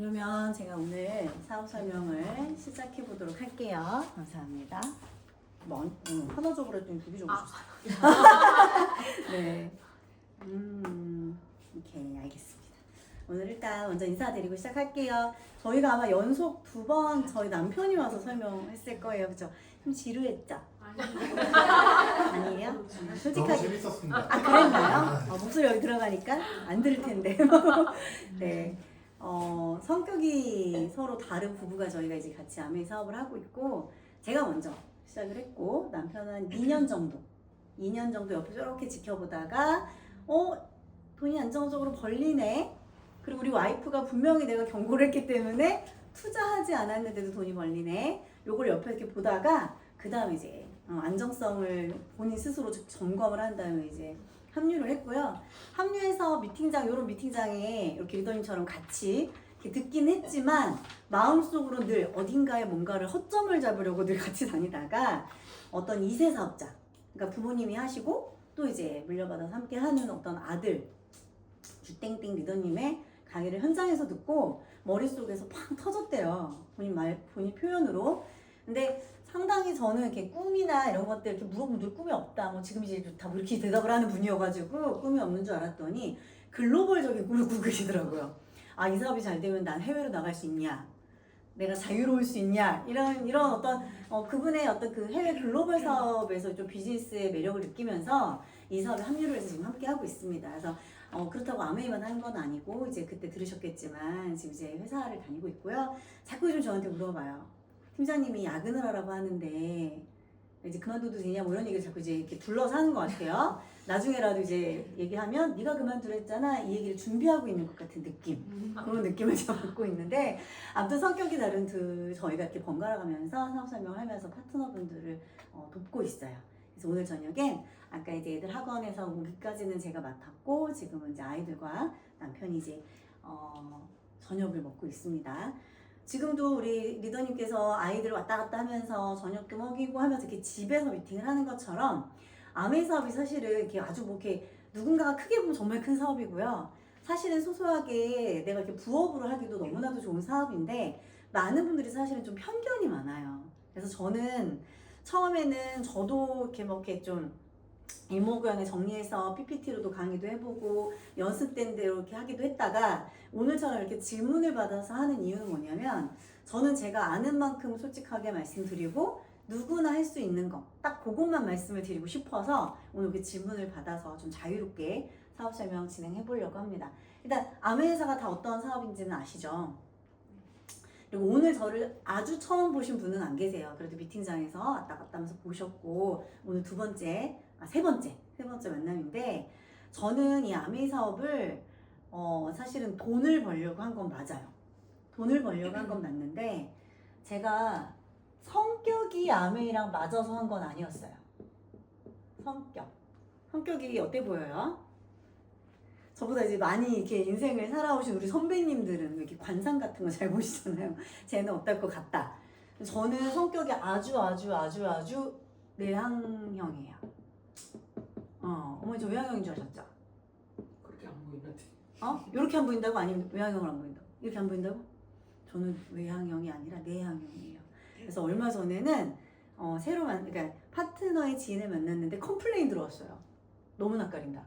그러면 제가 오늘 사업 설명을 시작해 보도록 할게요. 감사합니다. 하나적으로 좀 보기 좀 주세요. 네. 오케이, 알겠습니다. 오늘 일단 먼저 인사드리고 시작할게요. 저희가 아마 연속 2번 저희 남편이 와서 설명했을 거예요. 그죠? 좀 지루했죠? 아니에요? 너무 솔직하게. 재밌었습니다. 아, 그랬나요? 목소리 여기 들어가니까 안 들을 텐데. 네. 성격이 서로 다른 부부가 저희가 이제 같이 아메이 사업을 하고 있고, 제가 먼저 시작을 했고, 남편은 2년 정도 옆에서 이렇게 지켜보다가, 돈이 안정적으로 벌리네. 그리고 우리 와이프가 분명히 내가 경고를 했기 때문에 투자하지 않았는데도 돈이 벌리네. 요걸 옆에 이렇게 보다가, 그 다음에 이제 안정성을 본인 스스로 점검을 한 다음에 이제 합류를 했고요. 합류해서 이런 미팅장에 이렇게 리더님처럼 같이 이렇게 듣긴 했지만 마음속으로 늘 어딘가에 뭔가를 허점을 잡으려고 늘 같이 다니다가 어떤 2세 사업자, 그러니까 부모님이 하시고 또 이제 물려받아서 함께 하는 어떤 아들, 주땡땡 리더님의 강의를 현장에서 듣고 머릿속에서 팡 터졌대요. 본인 표현으로. 근데 상당히 저는 이렇게 꿈이나 이런 것들 이렇게 물어보면 늘 꿈이 없다. 뭐 지금 이제 다 뭐 이렇게 대답을 하는 분이어가지고 꿈이 없는 줄 알았더니 글로벌적인 꿈을 꾸고 계시더라고요. 아, 이 사업이 잘 되면 난 해외로 나갈 수 있냐? 내가 자유로울 수 있냐? 이런 어떤 그분의 어떤 그 해외 글로벌 사업에서 좀 비즈니스의 매력을 느끼면서 이 사업에 합류를 해서 지금 함께 하고 있습니다. 그래서 그렇다고 아메이만 하는 건 아니고 이제 그때 들으셨겠지만 지금 이제 회사를 다니고 있고요. 자꾸 좀 저한테 물어봐요. 팀장님이 야근을 하라고 하는데 이제 그만둬도 되냐 뭐 이런 얘기를 자꾸 이제 이렇게 둘러서 하는 것 같아요. 나중에라도 이제 얘기하면 네가 그만두라 했잖아 이 얘기를 준비하고 있는 것 같은 느낌, 그런 느낌을 제가 받고 있는데, 아무튼 성격이 다른 저희가 이렇게 번갈아 가면서 사업 설명을 하면서 파트너분들을 돕고 있어요. 그래서 오늘 저녁엔 아까 이제 애들 학원에서 오기까지는 제가 맡았고 지금은 이제 아이들과 남편이 이제 저녁을 먹고 있습니다. 지금도 우리 리더님께서 아이들 왔다 갔다 하면서 저녁도 먹이고 하면서 이렇게 집에서 미팅을 하는 것처럼 아메이 사업이 사실은 이렇게 아주 뭐 이렇게 누군가가 크게 보면 정말 큰 사업이고요. 사실은 소소하게 내가 이렇게 부업으로 하기도 너무나도 좋은 사업인데 많은 분들이 사실은 좀 편견이 많아요. 그래서 저는 처음에는 저도 이렇게 좀 일목요연에 정리해서 PPT로도 강의도 해보고 연습된 대로 이렇게 하기도 했다가 오늘처럼 이렇게 질문을 받아서 하는 이유는 뭐냐면, 저는 제가 아는 만큼 솔직하게 말씀드리고 누구나 할 수 있는 거 딱 그것만 말씀을 드리고 싶어서 오늘 이렇게 질문을 받아서 좀 자유롭게 사업 설명 진행해 보려고 합니다. 일단 아메회사가 다 어떤 사업인지는 아시죠? 그리고 오늘 저를 아주 처음 보신 분은 안 계세요. 그래도 미팅장에서 왔다 갔다 하면서 보셨고 오늘 세 번째 만남인데, 저는 이 아메이 사업을 사실은 돈을 벌려고 한 건 맞아요. 돈을 벌려고 한 건 맞는데 제가 성격이 아메이랑 맞아서 한 건 아니었어요. 성격이 어때 보여요? 저보다 이제 많이 이렇게 인생을 살아오신 우리 선배님들은 이렇게 관상 같은 거 잘 보시잖아요. 쟤는 어떨 것 같다. 저는 성격이 아주 내향형이에요. 어머니 저 외향형인 줄 아셨죠? 그렇게 안 보이는데. 이렇게 안 보인다고? 아니면 외향형을 안 보인다고? 이렇게 안 보인다고? 저는 외향형이 아니라 내향형이에요. 그래서 얼마 전에는 그러니까 파트너의 지인을 만났는데 컴플레인 들어왔어요. 너무 낯가린다.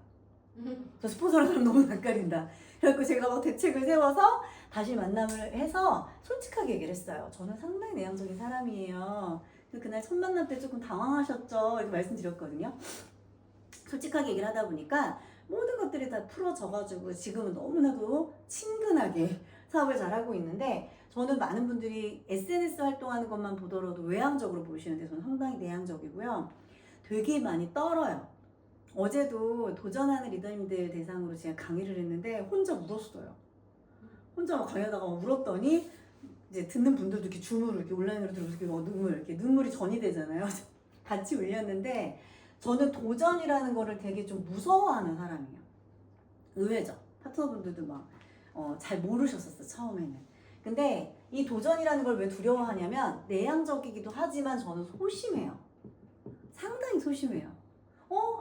저 스폰서라는 사람 너무 낯가린다. 그래서 제가 막 대책을 세워서 다시 만남을 해서 솔직하게 얘기를 했어요. 저는 상당히 내향적인 사람이에요. 그날 첫 만남 때 조금 당황하셨죠? 이렇게 말씀드렸거든요. 솔직하게 얘기를 하다 보니까 모든 것들이 다 풀어져가지고 지금은 너무나도 친근하게 사업을 잘하고 있는데, 저는 많은 분들이 SNS 활동하는 것만 보더라도 외향적으로 보이시는데 저는 상당히 내향적이고요. 되게 많이 떨어요. 어제도 도전하는 리더님들 대상으로 제가 강의를 했는데 혼자 울었어요. 혼자 막 강의하다가 막 울었더니 이제 듣는 분들도 이렇게 줌으로 이렇게 온라인으로 들어서 눈물이 전이 되잖아요. 같이 울렸는데, 저는 도전이라는 거를 되게 좀 무서워하는 사람이에요. 의외죠. 파트너분들도 막 잘 모르셨었어 처음에는. 근데 이 도전이라는 걸 왜 두려워하냐면 내향적이기도 하지만 저는 소심해요. 상당히 소심해요.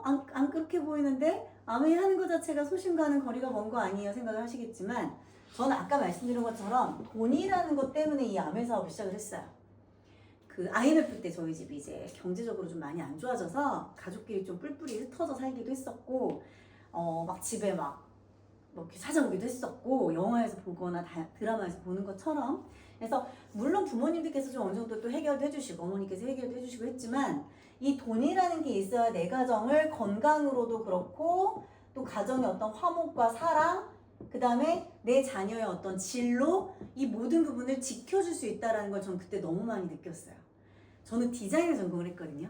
안 그렇게 보이는데 아메이 하는 것 자체가 소심과는 거리가 먼 거 아니에요 생각을 하시겠지만, 저는 아까 말씀드린 것처럼 돈이라는 것 때문에 이 아메 사업을 시작을 했어요. 그 IMF 때 저희 집이 이제 경제적으로 좀 많이 안 좋아져서 가족끼리 좀 뿔뿔이 흩어져 살기도 했었고, 막 집에 막 이렇게 찾아오기도 했었고, 영화에서 보거나 드라마에서 보는 것처럼. 그래서 물론 부모님들께서 좀 어느 정도 또 해결도 해주시고, 어머니께서 해결도 해주시고 했지만, 이 돈이라는 게 있어야 내 가정을 건강으로도 그렇고, 또 가정의 어떤 화목과 사랑, 그 다음에 내 자녀의 어떤 진로, 이 모든 부분을 지켜줄 수 있다는 걸 전 그때 너무 많이 느꼈어요. 저는 디자인을 전공을 했거든요.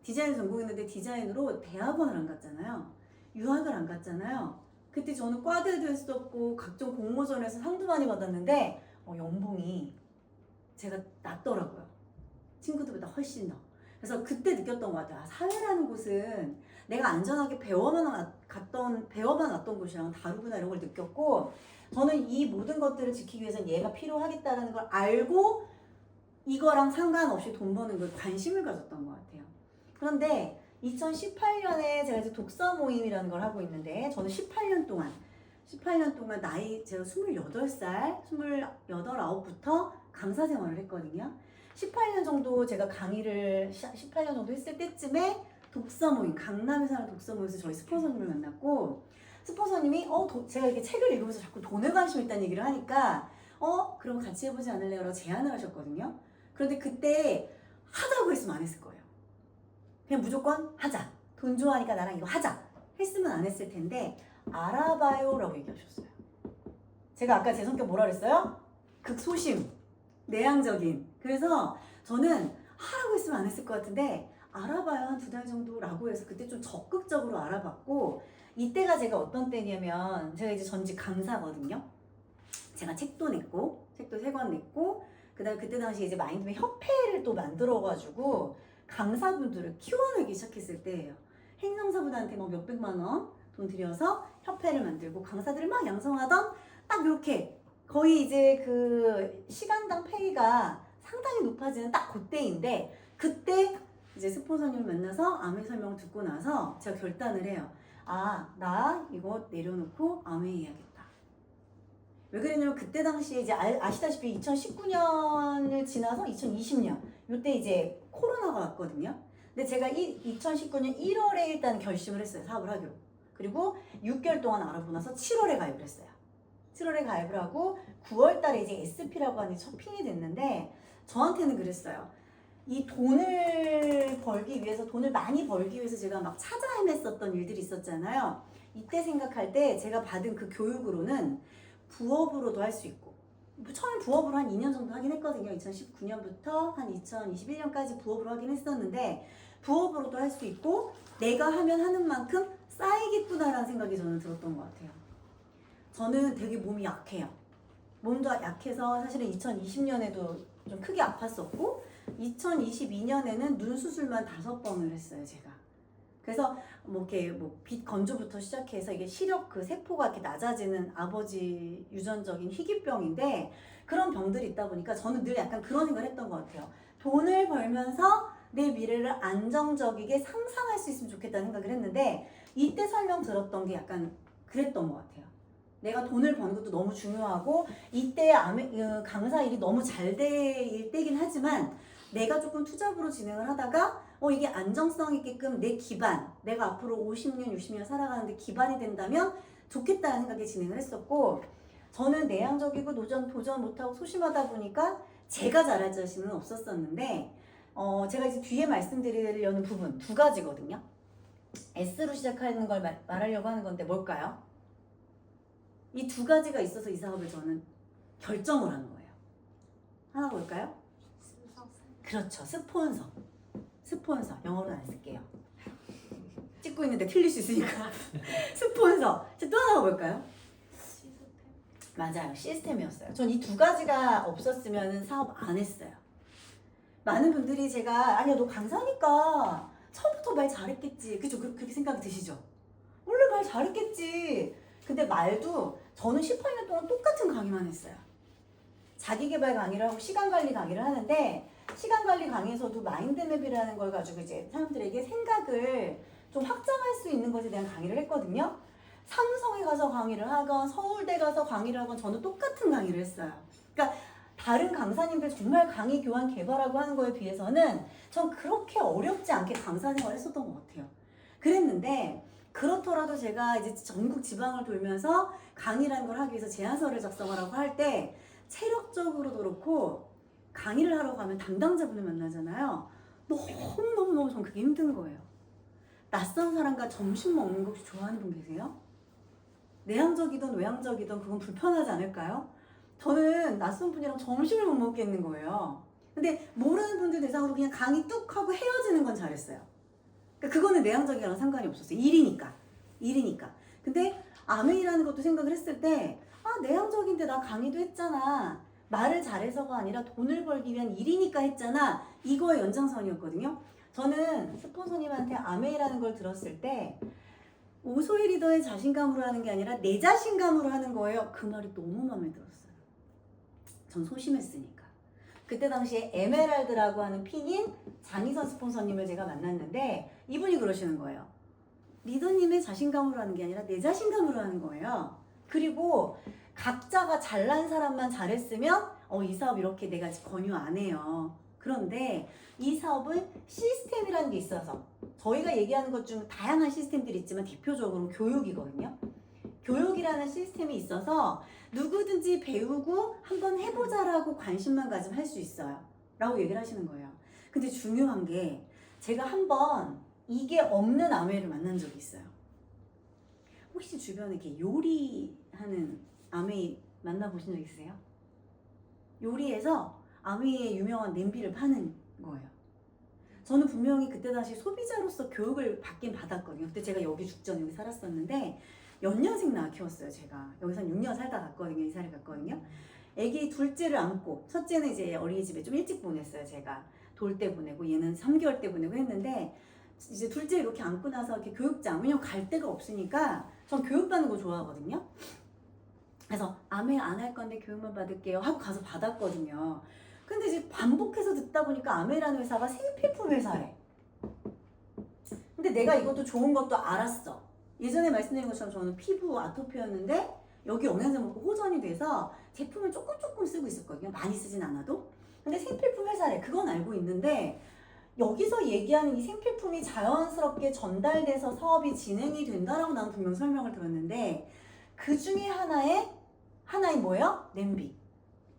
디자인을 전공했는데 디자인으로 대학원을 안 갔잖아요. 유학을 안 갔잖아요. 그때 저는 과대도 했었고 각종 공모전에서 상도 많이 받았는데 연봉이 제가 낮더라고요. 친구들보다 훨씬 더. 그래서 그때 느꼈던 것 같아요. 사회라는 곳은 내가 안전하게 배워만 왔던 곳이랑 다르구나 이런 걸 느꼈고, 저는 이 모든 것들을 지키기 위해서는 얘가 필요하겠다는 걸 알고 이거랑 상관없이 돈 버는 걸 관심을 가졌던 것 같아요. 그런데 2018년에 제가 이제 독서 모임이라는 걸 하고 있는데, 저는 18년 동안 나이 제가 28살, 9부터 강사 생활을 했거든요. 18년 정도 제가 강의를 18년 정도 했을 때쯤에 독서 모임, 강남에 사는 독서 모임에서 저희 스폰서님을 만났고, 스폰서님이 제가 이렇게 책을 읽으면서 자꾸 돈에 관심 있다는 얘기를 하니까 그럼 같이 해보지 않을래요? 라고 제안을 하셨거든요. 그런데 그때 하자고 했으면 안 했을 거예요. 그냥 무조건 하자. 돈 좋아하니까 나랑 이거 하자. 했으면 안 했을 텐데 알아봐요 라고 얘기하셨어요. 제가 아까 제 성격 뭐라 그랬어요? 극소심, 내향적인. 그래서 저는 하라고 했으면 안 했을 것 같은데 알아봐요 한 2달 정도라고 해서 그때 좀 적극적으로 알아봤고, 이때가 제가 어떤 때냐면 제가 이제 전직 강사거든요. 제가 책도 냈고 책도 3권 냈고, 그다음에 그때 당시 이제 마인드맵 협회를 또 만들어가지고 강사분들을 키워내기 시작했을 때예요. 행정사분한테 뭐 몇백만 원 돈 들여서 협회를 만들고 강사들을 막 양성하던 딱 이렇게 거의 이제 그 시간당 페이가 상당히 높아지는 딱 그때인데, 그때 이제 스폰서님을 만나서 암회 설명 듣고 나서 제가 결단을 해요. 나 이거 내려놓고 암회 해야겠다. 왜 그랬냐면 그때 당시에 이제 아시다시피 2019년을 지나서 2020년 요때 이제 코로나가 왔거든요. 근데 제가 2019년 1월에 일단 결심을 했어요. 사업을 하기로. 그리고 6개월 동안 알아보고 나서 7월에 가입을 했어요. 7월에 가입을 하고 9월 달에 이제 SP라고 하는 쇼핑이 됐는데, 저한테는 그랬어요. 이 돈을 벌기 위해서, 돈을 많이 벌기 위해서 제가 막 찾아 헤맸었던 일들이 있었잖아요. 이때 생각할 때 제가 받은 그 교육으로는 부업으로도 할 수 있고, 처음에 부업으로 한 2년 정도 하긴 했거든요. 2019년부터 한 2021년까지 부업으로 하긴 했었는데, 부업으로도 할 수 있고 내가 하면 하는 만큼 쌓이겠구나라는 생각이 저는 들었던 것 같아요. 저는 되게 몸이 약해요. 몸도 약해서 사실은 2020년에도 좀 크게 아팠었고, 2022년에는 눈 수술만 5번을 했어요, 제가. 그래서 뭐 이렇게 빛 건조부터 시작해서 이게 시력 그 세포가 이렇게 낮아지는 아버지 유전적인 희귀병인데, 그런 병들이 있다 보니까 저는 늘 약간 그런 생각을 했던 것 같아요. 돈을 벌면서 내 미래를 안정적이게 상상할 수 있으면 좋겠다는 생각을 했는데, 이때 설명 들었던 게 약간 그랬던 것 같아요. 내가 돈을 버는 것도 너무 중요하고, 이때 강사 일이 너무 잘 될 때긴 하지만 내가 조금 투잡으로 진행을 하다가 이게 안정성 있게끔 내 기반, 내가 앞으로 50년, 60년 살아가는데 기반이 된다면 좋겠다는 생각에 진행을 했었고, 저는 내향적이고 도전 못하고 소심하다 보니까 제가 잘할 자신은 없었었는데, 제가 이제 뒤에 말씀드리려는 부분 2가지거든요. S로 시작하는 걸 말하려고 하는 건데 뭘까요? 이 2가지가 있어서 이 사업을 저는 결정을 한 거예요. 하나 볼까요? 그렇죠. 스폰서. 영어로는 안 쓸게요. 찍고 있는데 틀릴 수 있으니까. 스폰서. 또 하나 볼까요? 맞아요. 시스템이었어요. 전 이 2가지가 없었으면 사업 안 했어요. 많은 분들이 제가 아니야 너 강사니까 처음부터 말 잘했겠지. 그죠? 그렇게 생각이 드시죠? 원래 말 잘했겠지. 근데 말도 저는 18년 동안 똑같은 강의만 했어요. 자기계발 강의를 하고 시간관리 강의를 하는데, 시간관리 강의에서도 마인드맵이라는 걸 가지고 이제 사람들에게 생각을 좀 확장할 수 있는 것에 대한 강의를 했거든요. 삼성에 가서 강의를 하건 서울대 가서 강의를 하건 저는 똑같은 강의를 했어요. 그러니까 다른 강사님들 정말 강의 교환 개발하고 하는 거에 비해서는 전 그렇게 어렵지 않게 강사 생활을 했었던 것 같아요. 그랬는데 그렇더라도 제가 이제 전국 지방을 돌면서 강의라는 걸 하기 위해서 제안서를 작성하라고 할 때 체력적으로도 그렇고 강의를 하러 가면 담당자분을 만나잖아요. 너무너무너무 전 그게 힘든 거예요. 낯선 사람과 점심 먹는 거 혹시 좋아하는 분 계세요? 내향적이든 외향적이든 그건 불편하지 않을까요? 저는 낯선 분이랑 점심을 못 먹겠는 거예요. 근데 모르는 분들 대상으로 그냥 강의 뚝 하고 헤어지는 건 잘했어요. 그러니까 그거는 내향적이랑 상관이 없었어요. 일이니까. 근데 아메이라는 것도 생각을 했을 때 내향적인데 나 강의도 했잖아. 말을 잘해서가 아니라 돈을 벌기 위한 일이니까 했잖아. 이거의 연장선이었거든요. 저는 스폰서님한테 아메이라는 걸 들었을 때 오소희 리더의 자신감으로 하는 게 아니라 내 자신감으로 하는 거예요. 그 말이 너무 마음에 들었어요. 전 소심했으니까. 그때 당시에 에메랄드라고 하는 핀인 장희선 스폰서님을 제가 만났는데 이분이 그러시는 거예요. 리더님의 자신감으로 하는 게 아니라 내 자신감으로 하는 거예요. 그리고 각자가 잘난 사람만 잘했으면 이 사업 이렇게 내가 권유 안 해요. 그런데 이 사업은 시스템이라는 게 있어서 저희가 얘기하는 것 중 다양한 시스템들이 있지만 대표적으로 교육이거든요. 교육이라는 시스템이 있어서 누구든지 배우고 한번 해보자라고 관심만 가지면 할 수 있어요. 라고 얘기를 하시는 거예요. 근데 중요한 게 제가 한번 이게 없는 아메이를 만난 적이 있어요. 혹시 주변에 이렇게 요리하는 아메이 만나보신 적 있으세요? 요리에서 아메이의 유명한 냄비를 파는 거예요. 저는 분명히 그때 당시 소비자로서 교육을 받긴 받았거든요. 그때 제가 여기 죽전 여기 살았었는데 연년생 낳아 키웠어요. 제가 여기서 한 6년 살다 갔거든요. 이사를 갔거든요. 아기 둘째를 안고 첫째는 이제 어린이집에 좀 일찍 보냈어요. 제가 돌 때 보내고 얘는 3개월 때 보내고 했는데 이제 둘째 이렇게 안고 나서 이렇게 교육장, 왜냐면 갈 데가 없으니까 전 교육받는 거 좋아하거든요. 그래서 아메 안 할 건데 교육만 받을게요 하고 가서 받았거든요. 근데 이제 반복해서 듣다 보니까 아메라는 회사가 생필품 회사래. 근데 내가 이것도 좋은 것도 알았어. 예전에 말씀드린 것처럼 저는 피부 아토피였는데 여기 영양제 먹고 호전이 돼서 제품을 조금 쓰고 있었거든요. 많이 쓰진 않아도. 근데 생필품 회사래. 그건 알고 있는데 여기서 얘기하는 이 생필품이 자연스럽게 전달돼서 사업이 진행이 된다라고 나는 분명 설명을 들었는데 그 중에 하나의 뭐예요? 냄비.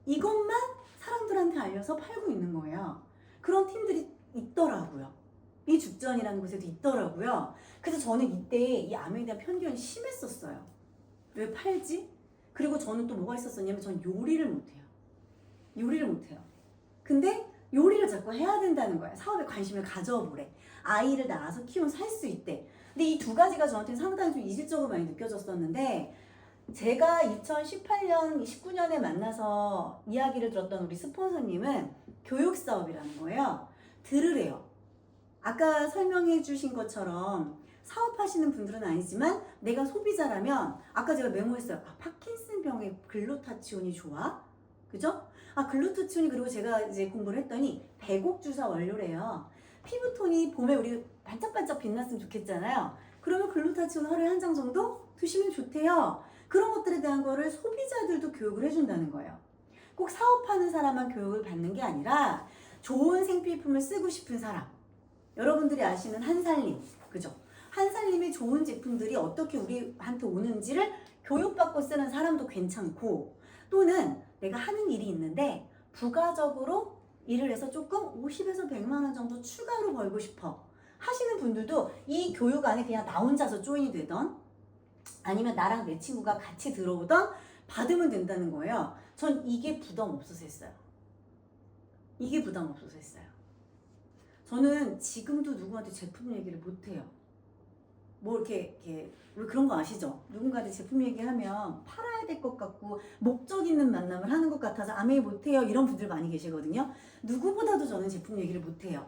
이것만 사람들한테 알려서 팔고 있는 거예요. 그런 팀들이 있더라고요. 이 죽전이라는 곳에도 있더라고요. 그래서 저는 이때 이 아메에 대한 편견이 심했었어요. 왜 팔지? 그리고 저는 또 뭐가 있었었냐면 전 요리를 못해요. 근데 요리를 자꾸 해야 된다는 거야. 사업에 관심을 가져보래. 아이를 낳아서 키우면 살 수 있대. 근데 이 두 가지가 저한테는 상당히 좀 이질적으로 많이 느껴졌었는데 제가 2018년, 19년에 만나서 이야기를 들었던 우리 스폰서님은 교육사업이라는 거예요. 들으래요. 아까 설명해 주신 것처럼 사업하시는 분들은 아니지만 내가 소비자라면 아까 제가 메모했어요. 파킨슨병에 글루타치온이 좋아? 그죠? 글루타치온이 그리고 제가 이제 공부를 했더니 배곡주사 원료래요. 피부톤이 봄에 우리 반짝반짝 빛났으면 좋겠잖아요. 그러면 글루타치온 하루에 한 장 정도 드시면 좋대요. 그런 것들에 대한 거를 소비자들도 교육을 해준다는 거예요. 꼭 사업하는 사람만 교육을 받는 게 아니라 좋은 생필품을 쓰고 싶은 사람. 여러분들이 아시는 한살림, 그죠? 한살림의 좋은 제품들이 어떻게 우리한테 오는지를 교육받고 쓰는 사람도 괜찮고 또는 내가 하는 일이 있는데 부가적으로 일을 해서 조금 50에서 100만 원 정도 추가로 벌고 싶어 하시는 분들도 이 교육 안에 그냥 나 혼자서 조인이 되던 아니면 나랑 내 친구가 같이 들어오던 받으면 된다는 거예요. 전 이게 부담 없어서 했어요. 저는 지금도 누구한테 제품 얘기를 못해요. 뭐 이렇게 왜 그런 거 아시죠? 누군가한테 제품 얘기하면 팔아야 될 것 같고 목적 있는 만남을 하는 것 같아서 아메이 못해요 이런 분들 많이 계시거든요. 누구보다도 저는 제품 얘기를 못해요.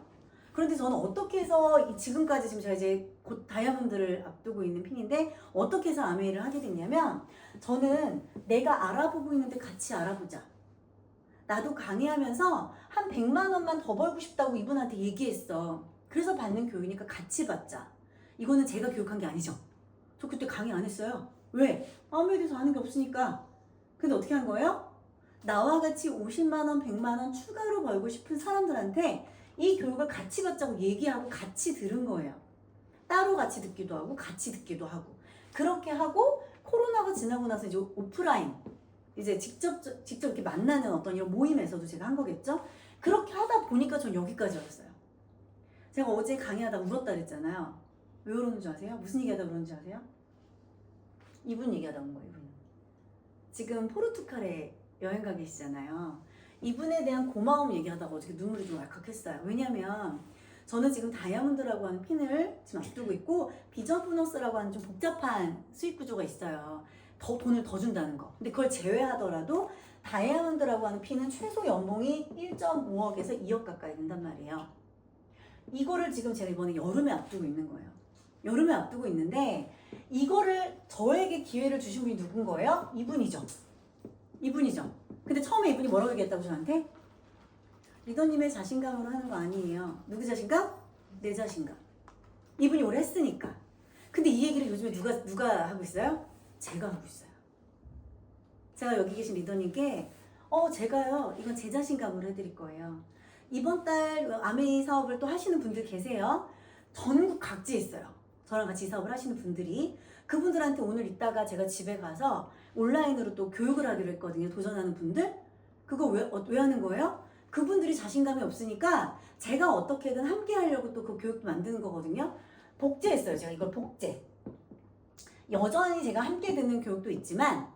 그런데 저는 어떻게 해서 지금까지 지금 제가 이제 곧 다이아몬드를 앞두고 있는 핀인데 어떻게 해서 아메이를 하게 됐냐면 저는 내가 알아보고 있는데 같이 알아보자. 나도 강의하면서 한 100만 원만 더 벌고 싶다고 이분한테 얘기했어. 그래서 받는 교육이니까 같이 받자. 이거는 제가 교육한 게 아니죠. 저 그때 강의 안 했어요. 왜? 아무에 대해서 아는 게 없으니까. 근데 어떻게 한 거예요? 나와 같이 50만 원, 100만 원 추가로 벌고 싶은 사람들한테 이 교육을 같이 받자고 얘기하고 같이 들은 거예요. 따로 같이 듣기도 하고 같이 듣기도 하고. 그렇게 하고 코로나가 지나고 나서 이제 오프라인 이제 직접 이렇게 만나는 어떤 이런 모임에서도 제가 한 거겠죠? 그렇게 하다 보니까 전 여기까지 왔어요. 제가 어제 강의하다 울었다 그랬잖아요. 왜 그러는 줄 아세요? 무슨 얘기하다 그러는 줄 아세요? 이분 얘기하다 온 거예요. 이분. 지금 포르투갈에 여행 가 계시잖아요. 이분에 대한 고마움 얘기하다가 어저께 눈물이 좀 왈칵했어요. 왜냐면 저는 지금 다이아몬드라고 하는 핀을 지금 앞두고 있고 비전 보너스라고 하는 좀 복잡한 수익 구조가 있어요. 더 돈을 더 준다는 거. 근데 그걸 제외하더라도 다이아몬드라고 하는 핀은 최소 연봉이 1.5억에서 2억 가까이 된단 말이에요. 이거를 지금 제가 이번에 여름에 앞두고 있는 거예요. 여름에 앞두고 있는데 이거를 저에게 기회를 주신 분이 누군 거예요? 이분이죠. 이분이죠. 근데 처음에 이분이 뭐라고 얘기했다고 저한테? 리더님의 자신감으로 하는 거 아니에요. 누구 자신감? 내 자신감. 이분이 오래 했으니까. 근데 이 얘기를 요즘에 누가 하고 있어요? 제가 하고 있어요. 제가 여기 계신 리더님께 제가요 이건 제 자신감으로 해드릴 거예요. 이번 달 아메이 사업을 또 하시는 분들 계세요. 전국 각지에 있어요. 저랑 같이 이 사업을 하시는 분들이. 그분들한테 오늘 이따가 제가 집에 가서 온라인으로 또 교육을 하기로 했거든요. 도전하는 분들. 그거 왜 하는 거예요? 그분들이 자신감이 없으니까 제가 어떻게든 함께 하려고 또 그 교육도 만드는 거거든요. 복제했어요. 제가 이걸 복제. 여전히 제가 함께 듣는 교육도 있지만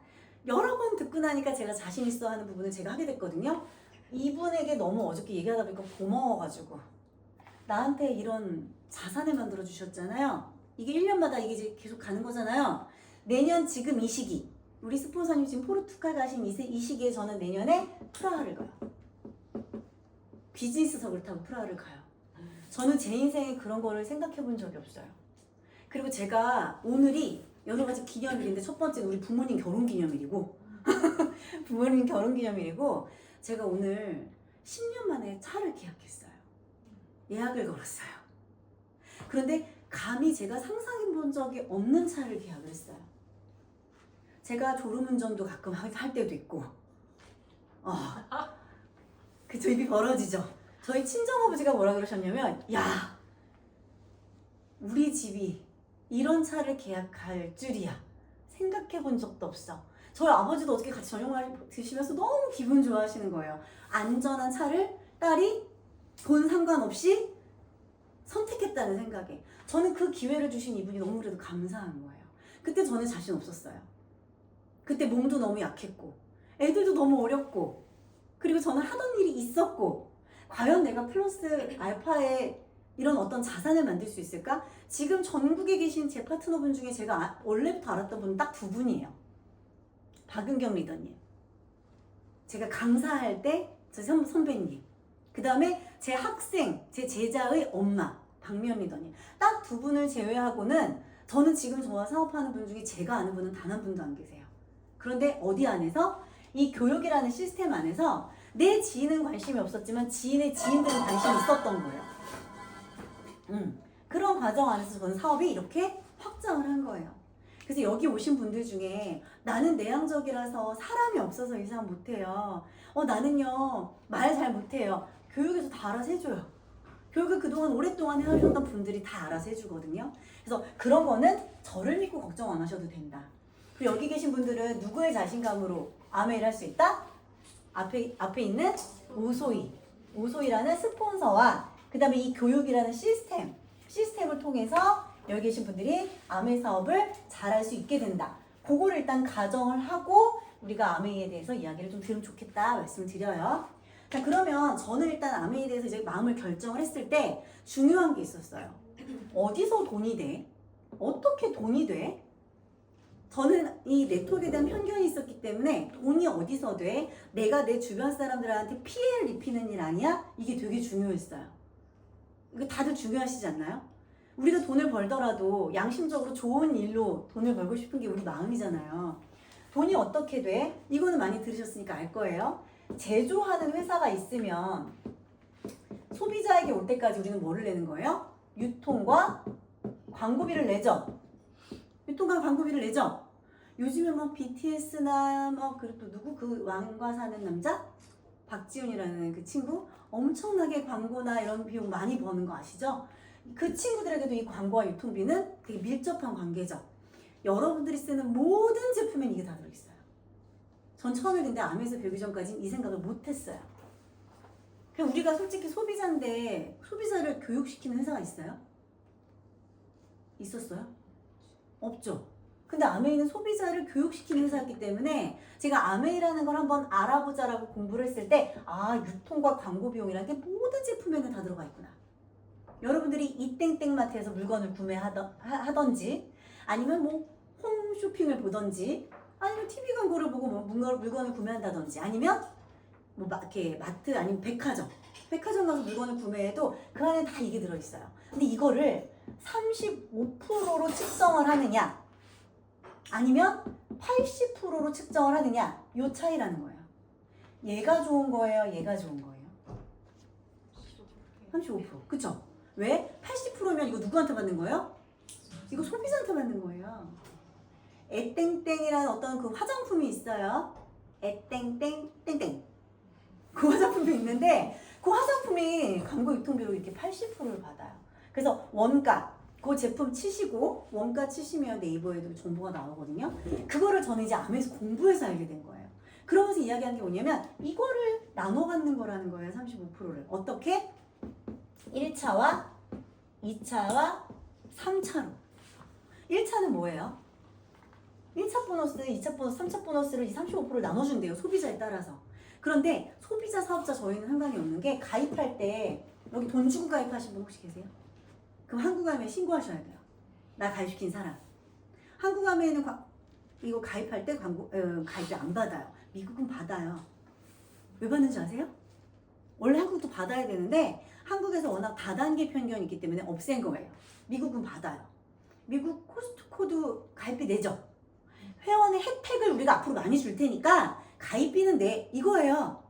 여러 번 듣고 나니까 제가 자신 있어 하는 부분을 제가 하게 됐거든요. 이분에게 너무 어저께 얘기하다 보니까 고마워가지고 나한테 이런 자산을 만들어 주셨잖아요. 이게 1년마다 이게 이제 계속 가는 거잖아요. 내년 지금 이 시기 우리 스폰서님 지금 포르투갈 가신 이 시기에 저는 내년에 프라하를 가요. 비즈니스석을 타고 프라하를 가요. 저는 제 인생에 그런 거를 생각해 본 적이 없어요. 그리고 제가 오늘이 여러 가지 기념일인데 첫 번째는 우리 부모님 결혼 기념일이고 부모님 결혼 기념일이고 제가 오늘 10년 만에 차를 계약했어요. 예약을 걸었어요. 그런데 감히 제가 상상해 본 적이 없는 차를 계약을 했어요. 제가 졸음운전도 가끔 할 때도 있고 그쵸, 입이 벌어지죠. 저희 친정아버지가 뭐라 그러셨냐면 야 우리 집이 이런 차를 계약할 줄이야 생각해 본 적도 없어. 저희 아버지도 어떻게 같이 저녁을 드시면서 너무 기분 좋아하시는 거예요. 안전한 차를 딸이 돈 상관없이 선택했다는 생각에 저는 그 기회를 주신 이분이 너무 그래도 감사한 거예요. 그때 저는 자신 없었어요. 그때 몸도 너무 약했고 애들도 너무 어렸고 그리고 저는 하던 일이 있었고 과연 내가 플러스 알파에 이런 어떤 자산을 만들 수 있을까? 지금 전국에 계신 제 파트너분 중에 제가 원래부터 알았던 분은 딱 두 분이에요. 박은경 리더님. 제가 강사할 때 제 선배님. 그 다음에 제 학생, 제 제자의 엄마 박미연 리더님. 딱 두 분을 제외하고는 저는 지금 저와 사업하는 분 중에 제가 아는 분은 단 한 분도 안 계세요. 그런데 어디 안에서? 이 교육이라는 시스템 안에서 내 지인은 관심이 없었지만 지인의 지인들은 관심이 있었던 거예요. 그런 과정 안에서 저는 사업이 이렇게 확장을 한 거예요. 그래서 여기 오신 분들 중에 나는 내향적이라서 사람이 없어서 이 사람 못해요. 나는요 말 잘 못해요. 교육에서 다 알아서 해줘요. 교육을 그동안 오랫동안 해오셨던 분들이 다 알아서 해주거든요. 그래서 그런 거는 저를 믿고 걱정 안 하셔도 된다. 그리고 여기 계신 분들은 누구의 자신감으로 아메이를 할 수 있다? 앞에 있는 오소이라는 스폰서와 그 다음에 이 교육이라는 시스템을 통해서 여기 계신 분들이 아메이 사업을 잘할 수 있게 된다. 그거를 일단 가정을 하고 우리가 아메이에 대해서 이야기를 좀 들으면 좋겠다 말씀을 드려요. 자, 그러면 저는 일단 아메이에 대해서 이제 마음을 결정을 했을 때 중요한 게 있었어요. 어디서 돈이 돼? 어떻게 돈이 돼? 저는 이 네트워크에 대한 편견이 있었기 때문에 돈이 어디서 돼? 내가 내 주변 사람들한테 피해를 입히는 일 아니야? 이게 되게 중요했어요. 이거 다들 중요하시지 않나요? 우리가 돈을 벌더라도 양심적으로 좋은 일로 돈을 벌고 싶은 게 우리 마음이잖아요. 돈이 어떻게 돼? 이거는 많이 들으셨으니까 알 거예요. 제조하는 회사가 있으면 소비자에게 올 때까지 우리는 뭐를 내는 거예요? 유통과 광고비를 내죠. 유통과 광고비를 내죠. 요즘에 막 BTS나 막 그리고 또 누구 그 왕과 사는 남자 박지훈이라는 그 친구 엄청나게 광고나 이런 비용 많이 버는 거 아시죠? 그 친구들에게도 이 광고와 유통비는 되게 밀접한 관계죠. 여러분들이 쓰는 모든 제품엔 이게 다 들어있어요. 전 처음에 근데 암에서 배우기 전까지는 이 생각을 못했어요. 그냥 우리가 솔직히 소비자인데 소비자를 교육시키는 회사가 있어요? 있었어요? 없죠. 근데 아메이는 소비자를 교육시키는 회사였기 때문에 제가 아메이라는 걸 한번 알아보자라고 공부를 했을 때 유통과 광고 비용이라는 게 모든 제품에는 다 들어가 있구나. 여러분들이 이 땡땡마트에서 물건을 구매하던지 아니면 뭐 홈쇼핑을 보던지 아니면 TV 광고를 보고 뭐 물건을 구매한다든지 아니면 뭐 이렇게 마트 아니면 백화점 가서 물건을 구매해도 그 안에 다 이게 들어있어요. 근데 이거를 35%로 측정을 하느냐 아니면 80%로 측정을 하느냐 요 차이라는 거예요. 얘가 좋은 거예요? 얘가 좋은 거예요? 35%. 그쵸? 왜? 80%면 이거 누구한테 받는 거예요? 이거 소비자한테 받는 거예요. 에땡땡이라는 어떤 그 화장품이 있어요. 에땡땡땡땡. 그 화장품이 있는데 그 화장품이 광고 유통비로 이렇게 80%를 받아요. 그래서 원가 그 제품 치시고 원가 치시면 네이버에도 정보가 나오거든요. 그거를 저는 이제 암에서 공부해서 알게 된 거예요. 그러면서 이야기한 게 뭐냐면 이거를 나눠 갖는 거라는 거예요. 35%를. 어떻게? 1차와 2차와 3차로. 1차는 뭐예요? 1차 보너스, 2차 보너스, 3차 보너스를 이 35%를 나눠준대요. 소비자에 따라서. 그런데 소비자, 사업자 저희는 상관이 없는 게 가입할 때 여기 돈 주고 가입하신 분 혹시 계세요? 그럼 한국암에 신고하셔야 돼요. 나 가입시킨 사람. 한국암에는 이거 가입할 때 가입비 안 받아요. 미국은 받아요. 왜 받는지 아세요? 원래 한국도 받아야 되는데 한국에서 워낙 다단계 편견이 있기 때문에 없앤 거예요. 미국은 받아요. 미국 코스트코도 가입비 내죠. 회원의 혜택을 우리가 앞으로 많이 줄 테니까 가입비는 내 이거예요.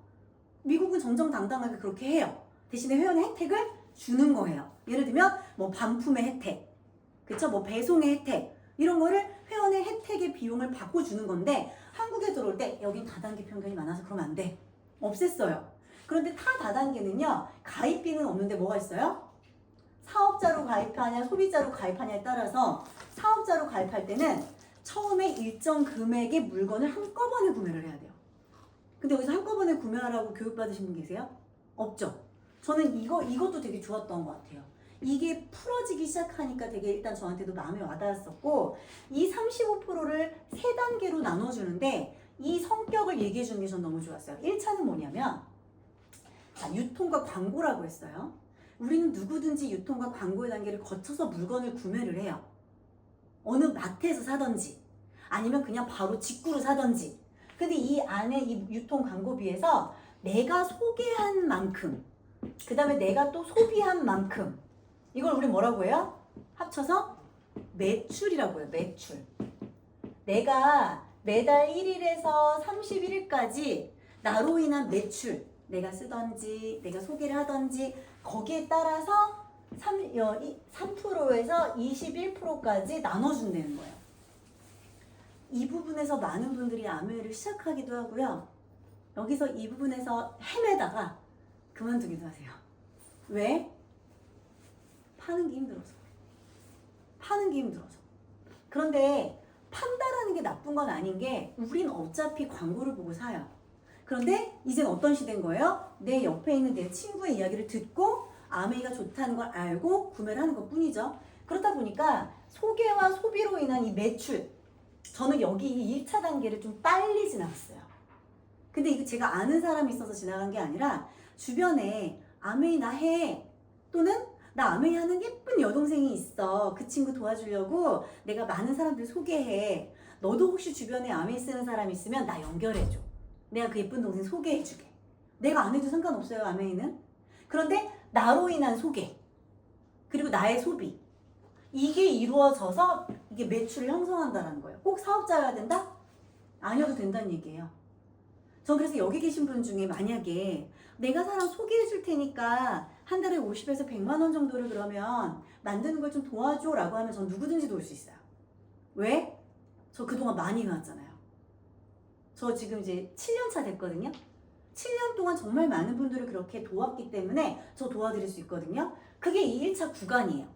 미국은 정정당당하게 그렇게 해요. 대신에 회원의 혜택을 주는 거예요. 예를 들면 뭐 반품의 혜택, 그쵸? 뭐 배송의 혜택 이런 거를 회원의 혜택의 비용을 받고 주는 건데 한국에 들어올 때 여긴 다단계 편견이 많아서 그러면 안 돼. 없앴어요. 그런데 타 다단계는요 가입비는 없는데 뭐가 있어요? 사업자로 가입하냐 소비자로 가입하냐에 따라서 사업자로 가입할 때는 처음에 일정 금액의 물건을 한꺼번에 구매를 해야 돼요. 근데 여기서 한꺼번에 구매하라고 교육받으신 분 계세요? 없죠? 저는 이것도 되게 좋았던 것 같아요. 이게 풀어지기 시작하니까 되게 일단 저한테도 마음에 와닿았었고 이 35%를 세 단계로 나눠주는데 이 성격을 얘기해 주는 게 전 너무 좋았어요. 1차는 뭐냐면 유통과 광고라고 했어요. 우리는 누구든지 유통과 광고의 단계를 거쳐서 물건을 구매를 해요. 어느 마트에서 사든지 아니면 그냥 바로 직구로 사든지. 근데 이 안에 이 유통 광고비에서 내가 소개한 만큼 그 다음에 내가 또 소비한 만큼 이걸 우리 뭐라고 해요? 합쳐서 매출이라고 해요. 매출. 내가 매달 1일에서 31일까지 나로 인한 매출 내가 쓰던지 내가 소개를 하던지 거기에 따라서 3%에서 21%까지 나눠준다는 거예요. 이 부분에서 많은 분들이 아메이를 시작하기도 하고요. 여기서 이 부분에서 헤매다가 그만두기도 하세요. 왜? 파는 게 힘들어서. 파는 게 힘들어서. 그런데 판다라는 게 나쁜 건 아닌 게 우린 어차피 광고를 보고 사요. 그런데 이젠 어떤 시대인 거예요? 내 옆에 있는 내 친구의 이야기를 듣고 아메이가 좋다는 걸 알고 구매를 하는 것 뿐이죠. 그렇다 보니까 소개와 소비로 인한 이 매출 저는 여기 이 1차 단계를 좀 빨리 지나갔어요. 근데 이거 제가 아는 사람이 있어서 지나간 게 아니라 주변에 아메이 나 해 또는 나 아메이 하는 예쁜 여동생이 있어. 그 친구 도와주려고 내가 많은 사람들 소개해. 너도 혹시 주변에 아메이 쓰는 사람 있으면 나 연결해줘. 내가 그 예쁜 동생 소개해주게. 내가 안 해도 상관없어요, 아메이는. 그런데 나로 인한 소개 그리고 나의 소비 이게 이루어져서 이게 매출을 형성한다는 거예요. 꼭 사업자여야 된다? 아니어도 된다는 얘기예요. 전 그래서 여기 계신 분 중에 만약에 내가 사람 소개해 줄 테니까 한 달에 50에서 100만 원 정도를 그러면 만드는 걸 좀 도와줘 라고 하면 전 누구든지 도울 수 있어요. 왜? 저 그동안 많이 해왔잖아요. 저 지금 이제 7년 차 됐거든요. 7년 동안 정말 많은 분들을 그렇게 도왔기 때문에 저 도와드릴 수 있거든요. 그게 이 1차 구간이에요.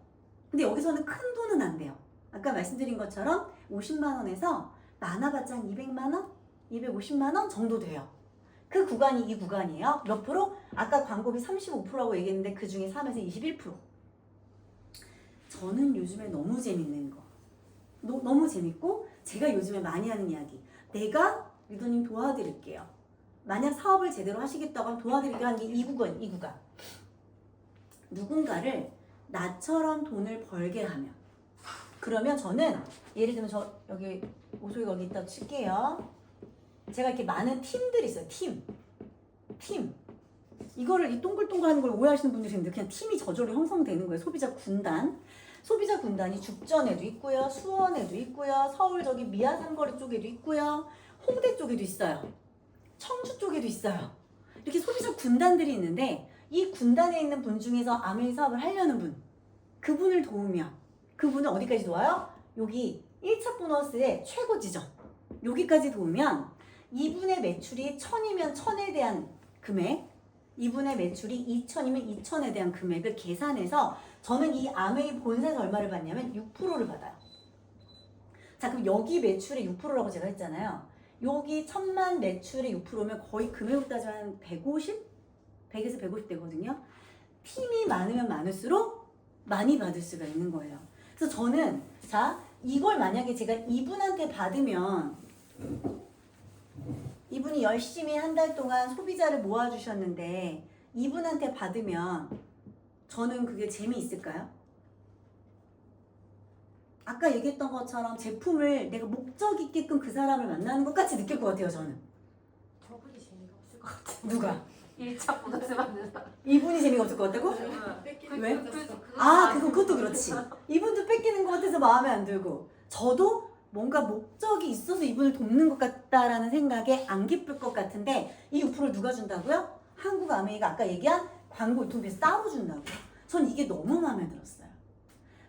근데 여기서는 큰 돈은 안 돼요. 아까 말씀드린 것처럼 50만 원에서 많아봤자 한 200만 원? 250만 원 정도 돼요. 그 구간이 이 구간이에요. 몇 프로? 아까 광고비 35%라고 얘기했는데 그 중에 3에서 21%. 저는 요즘에 너무 재밌는 거. 너무 재밌고 제가 요즘에 많이 하는 이야기. 내가 리더님 도와드릴게요. 만약 사업을 제대로 하시겠다고 하면 도와드릴게요 하는 게 이 구간. 누군가를 나처럼 돈을 벌게 하면. 그러면 저는 예를 들면 저 여기 오소리 거기 있다 칠게요. 제가 이렇게 많은 팀들이 있어요. 팀. 이거를 이 동글동글한 걸 오해하시는 분들이 있는데 그냥 팀이 저절로 형성되는 거예요. 소비자 군단. 소비자 군단이 죽전에도 있고요. 수원에도 있고요. 서울 저기 미아삼거리 쪽에도 있고요. 홍대 쪽에도 있어요. 청주 쪽에도 있어요. 이렇게 소비자 군단들이 있는데 이 군단에 있는 분 중에서 아메이 사업을 하려는 분, 그분을 도우면 그분은 어디까지 도와요? 여기 1차 보너스의 최고 지점 여기까지 도우면 이분의 매출이 1000이면 1000에 대한 금액, 이분의 매출이 2000이면 2000에 대한 금액을 계산해서 저는 이 아메이 본사에서 얼마를 받냐면 6%를 받아요. 자, 그럼 여기 매출의 6%라고 제가 했잖아요. 여기 1000만 매출의 6%면 거의 금액으로 따지면 한 150? 100에서 150 되거든요. 팀이 많으면 많을수록 많이 받을 수가 있는 거예요. 그래서 저는 자, 이걸 만약에 제가 이분한테 받으면 이분이 열심히 한 달 동안 소비자를 모아주셨는데 이분한테 받으면 저는 그게 재미있을까요? 아까 얘기했던 것처럼 제품을 내가 목적 있게끔 그 사람을 만나는 것 같이 느낄 것 같아요, 저는. 저분이 재미가 없을 것 같아요. 누가? 1차 보너스 받는 사람. 이분이 재미가 없을 것 같다고? 왜? 그것도 그렇지. 이분도 뺏기는 것 같아서 마음에 안 들고 저도 뭔가 목적이 있어서 이분을 돕는 것 같다라는 생각에 안 기쁠 것 같은데 이 6%를 누가 준다고요? 한국 아메이가 아까 얘기한 광고 유통비에서 따로 준다고요. 전 이게 너무 마음에 들었어요.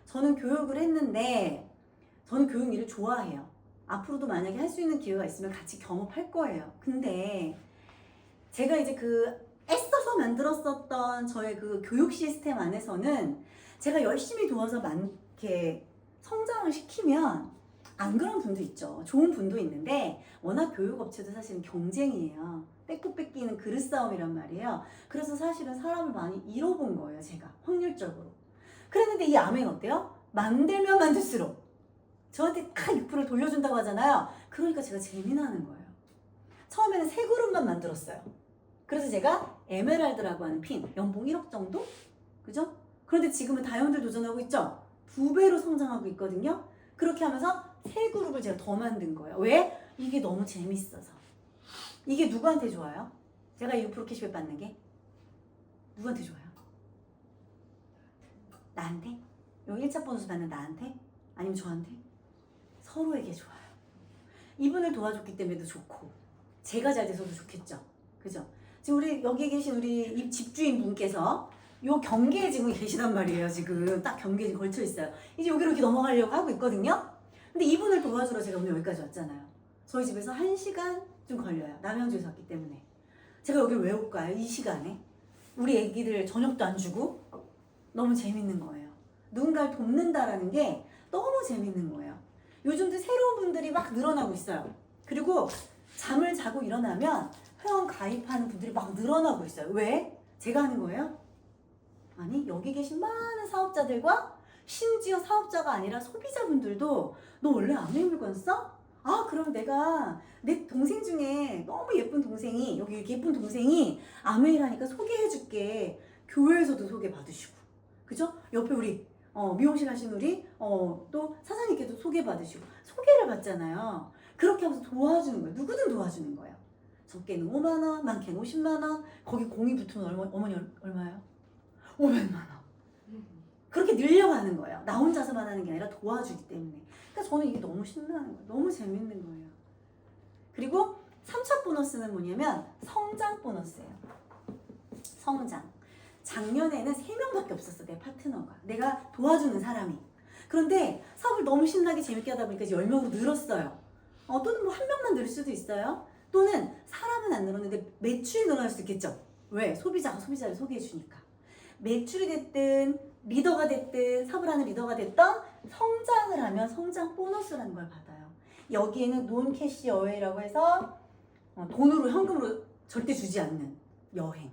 저는 교육을 했는데 저는 교육 일을 좋아해요. 앞으로도 만약에 할 수 있는 기회가 있으면 같이 겸업할 거예요. 근데 제가 이제 그 애써서 만들었었던 저의 그 교육 시스템 안에서는 제가 열심히 도와서 이렇게 성장을 시키면 안 그런 분도 있죠. 좋은 분도 있는데 워낙 교육업체도 사실은 경쟁이에요. 뺏고 뺏기는 그릇 싸움이란 말이에요. 그래서 사실은 사람을 많이 잃어본 거예요. 제가 확률적으로. 그랬는데 이 아메는 어때요? 만들면 만들수록 저한테 딱 6%를 돌려준다고 하잖아요. 그러니까 제가 재미나는 거예요. 처음에는 3그룹만 만들었어요. 그래서 제가 에메랄드라고 하는 핀, 연봉 1억 정도? 그죠? 그런데 지금은 다이아몬드 도전하고 있죠? 2배로 성장하고 있거든요. 그렇게 하면서 3그룹을 제가 더 만든 거예요. 왜? 이게 너무 재밌어서. 이게 누구한테 좋아요? 제가 이 6% 캐시백 받는 게? 누구한테 좋아요? 나한테? 여기 1차 보너스 받는 나한테? 아니면 저한테? 서로에게 좋아요. 이분을 도와줬기 때문에도 좋고 제가 잘 돼서도 좋겠죠. 그죠? 지금 우리 여기 계신 우리 이 집주인 분께서 요 경계에 지금 계시단 말이에요. 지금 딱 경계에 걸쳐 있어요. 이제 여기로 이렇게 넘어가려고 하고 있거든요. 근데 이분을 도와주러 제가 오늘 여기까지 왔잖아요. 저희 집에서 1시간 좀 걸려요. 남양주에서 왔기 때문에. 제가 여기를 왜 올까요? 이 시간에? 우리 애기들 저녁도 안 주고 너무 재밌는 거예요. 누군가를 돕는다라는 게 너무 재밌는 거예요. 요즘도 새로운 분들이 막 늘어나고 있어요. 그리고 잠을 자고 일어나면 회원 가입하는 분들이 막 늘어나고 있어요. 왜? 제가 하는 거예요? 아니, 여기 계신 많은 사업자들과 심지어 사업자가 아니라 소비자분들도 너 원래 아메이 물건 써? 아, 그럼 내가 내 동생 중에 너무 예쁜 동생이 여기 이렇게 예쁜 동생이 아메이라니까 소개해줄게. 교회에서도 소개받으시고, 그죠? 옆에 우리 미용실 하신 우리 또 사장님께도 소개받으시고 소개를 받잖아요. 그렇게 하면서 도와주는 거예요. 누구든 도와주는 거예요. 적게는 5만 원, 많게는 50만 원. 거기 공이 붙으면 어머니 얼마예요? 500만 원. 그렇게 늘려가는 거예요. 나 혼자서만 하는 게 아니라 도와주기 때문에. 그러니까 저는 이게 너무 신나는 거예요. 너무 재밌는 거예요. 그리고 3차 보너스는 뭐냐면 성장 보너스예요. 성장. 작년에는 3명밖에 없었어, 내 파트너가. 내가 도와주는 사람이. 그런데 사업을 너무 신나게 재밌게 하다 보니까 이제 10명으로 늘었어요. 또는 뭐 한 명만 늘 수도 있어요. 또는 사람은 안 늘었는데 매출이 늘어날 수도 있겠죠. 왜? 소비자가 소비자를 소개해 주니까. 매출이 됐든 리더가 됐든 사업을 하는 리더가 됐든 성장을 하면 성장 보너스라는 걸 받아요. 여기에는 논 캐시 어웨이라고 해서 돈으로 현금으로 절대 주지 않는 여행.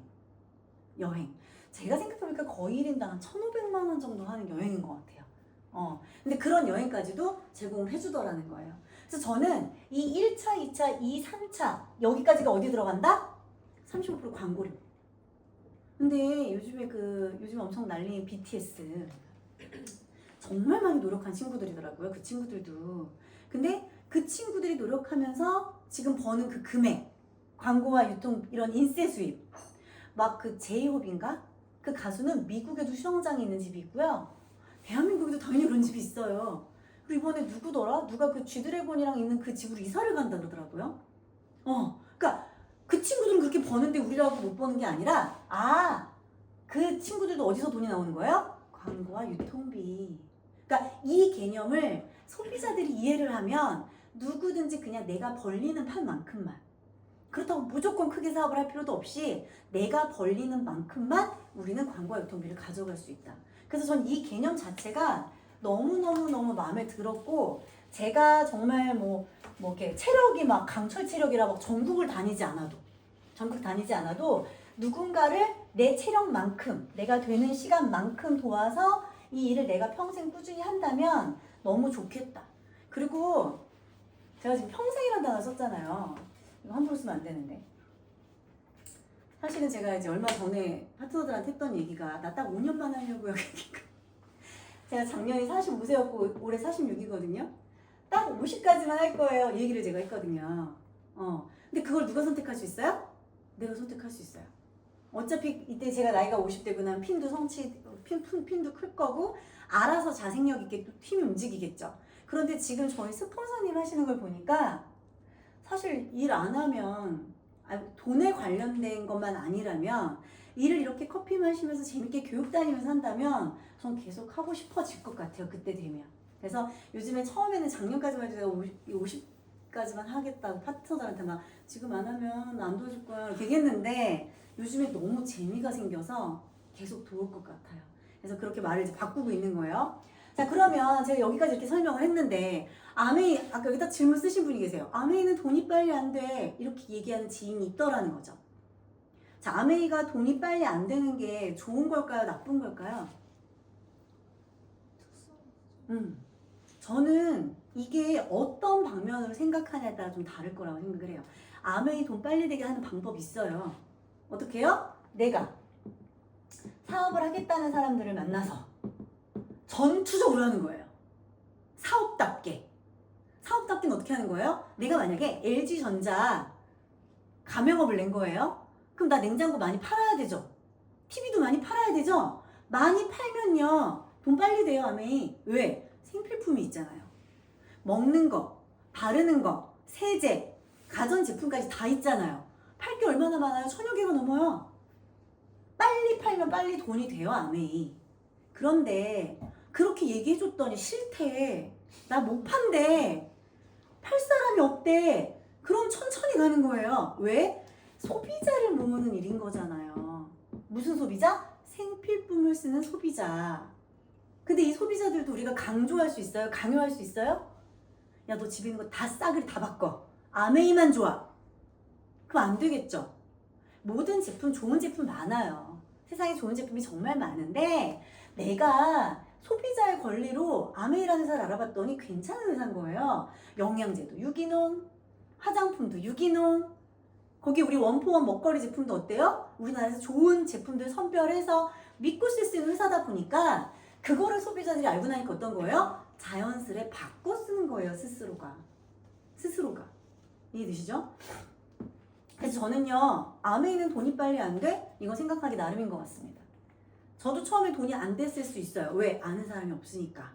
제가 생각해보니까 거의 1인당 한 1,500만 원 정도 하는 여행인 것 같아요. 근데 그런 여행까지도 제공을 해주더라는 거예요. 그래서 저는 이 1차, 2차, 2, 3차 여기까지가 어디 들어간다? 35% 광고료. 근데 요즘에 요즘 엄청 난리인 BTS 정말 많이 노력한 친구들이더라고요. 그 친구들도. 근데 그 친구들이 노력하면서 지금 버는 그 금액, 광고와 유통 이런 인세 수입, 막 그 제이홉인가? 그 가수는 미국에도 수영장이 있는 집이 있고요. 대한민국에도 당연히 그런 집이 있어요. 그리고 이번에 누구더라? 누가 그 G드래곤이랑 있는 그 집으로 이사를 간다 그러더라고요. 그러니까 그 친구들은 그렇게 버는데 우리라고 못 버는 게 아니라 그 친구들도 어디서 돈이 나오는 거예요? 광고와 유통비. 그러니까 이 개념을 소비자들이 이해를 하면 누구든지 그냥 내가 벌리는 판만큼만, 그렇다고 무조건 크게 사업을 할 필요도 없이 내가 벌리는 만큼만 우리는 광고와 유통비를 가져갈 수 있다. 그래서 전 이 개념 자체가 너무너무 마음에 들었고, 제가 정말 뭐 이렇게 체력이 막 강철 체력이라 막 전국 다니지 않아도 누군가를 내 체력만큼, 내가 되는 시간만큼 도와서 이 일을 내가 평생 꾸준히 한다면 너무 좋겠다. 그리고 제가 지금 평생이라는 단어 썼잖아요. 이거 함부로 쓰면 안 되는데. 사실은 제가 이제 얼마 전에 파트너들한테 했던 얘기가 나 딱 5년만 하려고요. 제가 작년에 45세였고 올해 46이거든요. 딱 50까지만 할 거예요. 이 얘기를 제가 했거든요. 근데 그걸 누가 선택할 수 있어요? 내가 선택할 수 있어요. 어차피 이때 제가 나이가 50되고 나면 핀도 클 거고 알아서 자생력 있게 또 팀이 움직이겠죠. 그런데 지금 저희 스폰서님 하시는 걸 보니까 사실 일 안 하면 돈에 관련된 것만 아니라면 일을 이렇게 커피 마시면서 재밌게 교육 다니면서 한다면 전 계속 하고 싶어질 것 같아요. 그때 되면. 그래서 요즘에 처음에는 작년까지만 해도 50까지만 하겠다고 파트너들한테 막 지금 안 하면 안 도와줄 거야 이렇게 얘기했는데 요즘에 너무 재미가 생겨서 계속 도울 것 같아요. 그래서 그렇게 말을 이제 바꾸고 있는 거예요. 자, 그러면 제가 여기까지 이렇게 설명을 했는데 아메이, 아까 여기다 질문 쓰신 분이 계세요. 아메이는 돈이 빨리 안 돼. 이렇게 얘기하는 지인이 있더라는 거죠. 자, 아메이가 돈이 빨리 안 되는 게 좋은 걸까요? 나쁜 걸까요? 저는 이게 어떤 방면으로 생각하냐에 따라 좀 다를 거라고 생각을 해요. 아메이 돈 빨리 되게 하는 방법이 있어요. 어떻게 해요? 내가 사업을 하겠다는 사람들을 만나서 전투적으로 하는 거예요. 사업답게는 어떻게 하는 거예요? 내가 만약에 LG전자 가맹업을 낸 거예요. 그럼 나 냉장고 많이 팔아야 되죠. TV도 많이 팔아야 되죠. 많이 팔면요 돈 빨리 돼요. 아메이. 왜? 생필품이 있잖아요. 먹는 거, 바르는 거, 세제, 가전제품까지 다 있잖아요. 팔 게 얼마나 많아요? 1,000여 개가 넘어요. 빨리 팔면 빨리 돈이 돼요. 아메이. 그런데 그렇게 얘기해줬더니 싫대. 나 못 판대. 팔 사람이 없대. 그럼 천천히 가는 거예요. 왜? 소비자를 모으는 일인 거잖아요. 무슨 소비자? 생필품을 쓰는 소비자. 근데 이 소비자들도 우리가 강조할 수 있어요? 강요할 수 있어요? 야, 너 집에 있는 거 다 싸그리 다 바꿔. 아메이만 좋아. 그럼 안 되겠죠? 모든 제품, 좋은 제품 많아요. 세상에 좋은 제품이 정말 많은데 내가 소비자의 권리로 아메이라는 회사를 알아봤더니 괜찮은 회사인 거예요. 영양제도 유기농, 화장품도 유기농, 거기 우리 원포원 먹거리 제품도 어때요? 우리나라에서 좋은 제품들 선별해서 믿고 쓸 수 있는 회사다 보니까 그거를 소비자들이 알고 나니까 어떤 거예요? 자연스레 바꿔 쓰는 거예요. 스스로가. 이해되시죠? 그래서 저는요, 아메이는 돈이 빨리 안 돼? 이거 생각하기 나름인 것 같습니다. 저도 처음에 돈이 안 됐을 수 있어요. 왜? 아는 사람이 없으니까.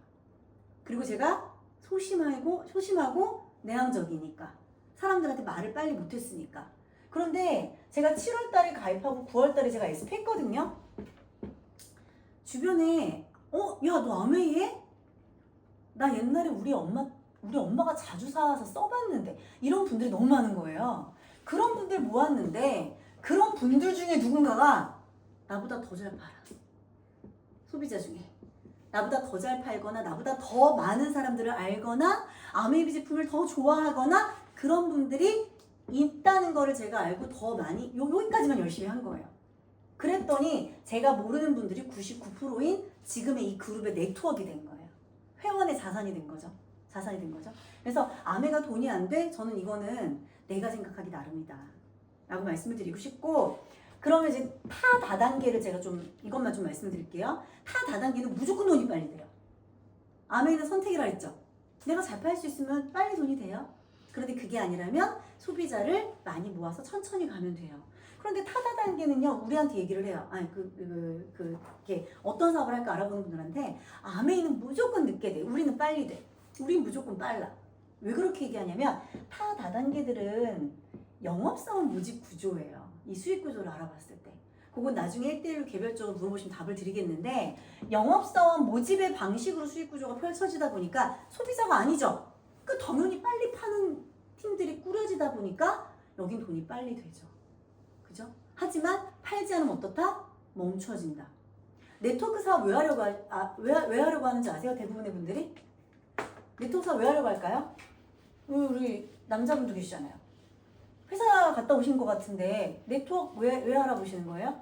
그리고 제가 소심하고 내향적이니까. 사람들한테 말을 빨리 못했으니까. 그런데 제가 7월 달에 가입하고 9월 달에 제가 SP 했거든요. 주변에 야, 너 아메이 해? 나 옛날에 우리 우리 엄마가 자주 사와서 써봤는데 이런 분들이 너무 많은 거예요. 그런 분들 모았는데 그런 분들 중에 누군가가 나보다 더 잘 팔아. 소비자 중에. 나보다 더 잘 팔거나 나보다 더 많은 사람들을 알거나 아메이비 제품을 더 좋아하거나 그런 분들이 있다는 거를 제가 알고 더 많이 여기까지만 열심히 한 거예요. 그랬더니 제가 모르는 분들이 99%인 지금의 이 그룹의 네트워크가 된 거예요. 회원의 자산이 된 거죠. 자산이 된 거죠. 그래서 아메가 돈이 안 돼? 저는 이거는 내가 생각하기 나름이다 라고 말씀을 드리고 싶고, 그러면 이제 타 다단계를 제가 좀 이것만 좀 말씀드릴게요. 타 다단계는 무조건 돈이 빨리 돼요. 아메는 선택이라 했죠. 내가 잘 팔 수 있으면 빨리 돈이 돼요. 그런데 그게 아니라면 소비자를 많이 모아서 천천히 가면 돼요. 그런데 타다단계는요, 우리한테 얘기를 해요. 아니, 이렇게 어떤 사업을 할까 알아보는 분들한테 아메이는 무조건 늦게 돼. 우리는 빨리 돼. 우린 무조건 빨라. 왜 그렇게 얘기하냐면 타다단계들은 영업사원 모집 구조예요. 이 수익 구조를 알아봤을 때. 그건 나중에 1대1로 개별적으로 물어보시면 답을 드리겠는데, 영업사원 모집의 방식으로 수익 구조가 펼쳐지다 보니까 소비자가 아니죠. 그 당연히 빨리 파는 팀들이 꾸려지다 보니까 여긴 돈이 빨리 되죠. 그죠? 하지만 팔지 않으면 어떻다? 멈춰진다. 네트워크 사업 왜 하려고 하는지 아세요? 대부분의 분들이? 네트워크 사업 왜 하려고 할까요? 우리 남자분도 계시잖아요. 회사 갔다 오신 것 같은데 네트워크 왜 알아보시는 거예요?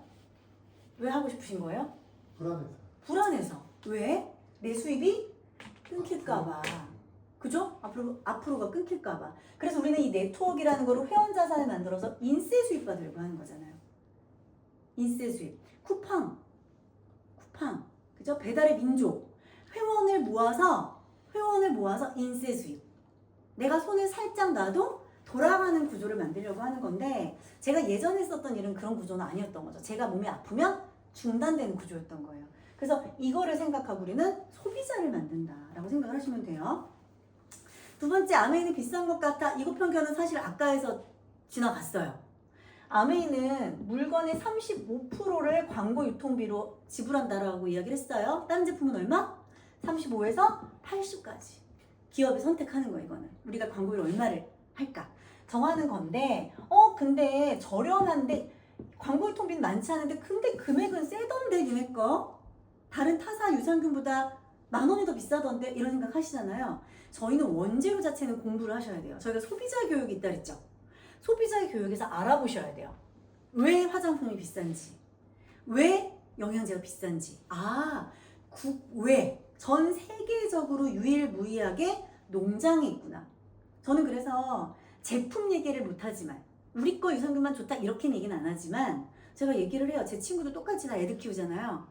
왜 하고 싶으신 거예요? 불안해서. 불안해서. 왜? 내 수입이 끊길까봐. 그죠? 앞으로가 끊길까봐. 그래서 우리는 이 네트워크라는 거를 회원 자산을 만들어서 인세 수입 받으려고 하는 거잖아요. 인세 수입. 쿠팡. 그죠? 배달의 민족. 회원을 모아서 인세 수입. 내가 손을 살짝 놔도 돌아가는 구조를 만들려고 하는 건데, 제가 예전에 썼던 일은 그런 구조는 아니었던 거죠. 제가 몸이 아프면 중단되는 구조였던 거예요. 그래서 이거를 생각하고 우리는 소비자를 만든다라고 생각을 하시면 돼요. 두 번째, 아메이는 비싼 것 같아. 이거 편견은 사실 아까에서 지나갔어요. 아메이는 물건의 35%를 광고 유통비로 지불한다라고 이야기를 했어요. 다른 제품은 얼마? 35에서 80까지. 기업이 선택하는 거예요, 이거는. 우리가 광고비를 얼마를 할까? 정하는 건데, 근데 저렴한데, 광고 유통비는 많지 않은데, 근데 금액은 세던데, 니네 거? 다른 타사 유산균보다 10,000원이 더 비싸던데? 이런 생각 하시잖아요. 저희는 원재료 자체는 공부를 하셔야 돼요. 저희가 소비자 교육이 있다 그랬죠. 소비자 교육에서 알아보셔야 돼요. 왜 화장품이 비싼지, 왜 영양제가 비싼지. 왜 전 세계적으로 유일무이하게 농장이 있구나. 저는 그래서 제품 얘기를 못하지만, 우리 거 유산균만 좋다 이렇게는 얘기는 안 하지만 제가 얘기를 해요. 제 친구도 똑같이 다 애들 키우잖아요.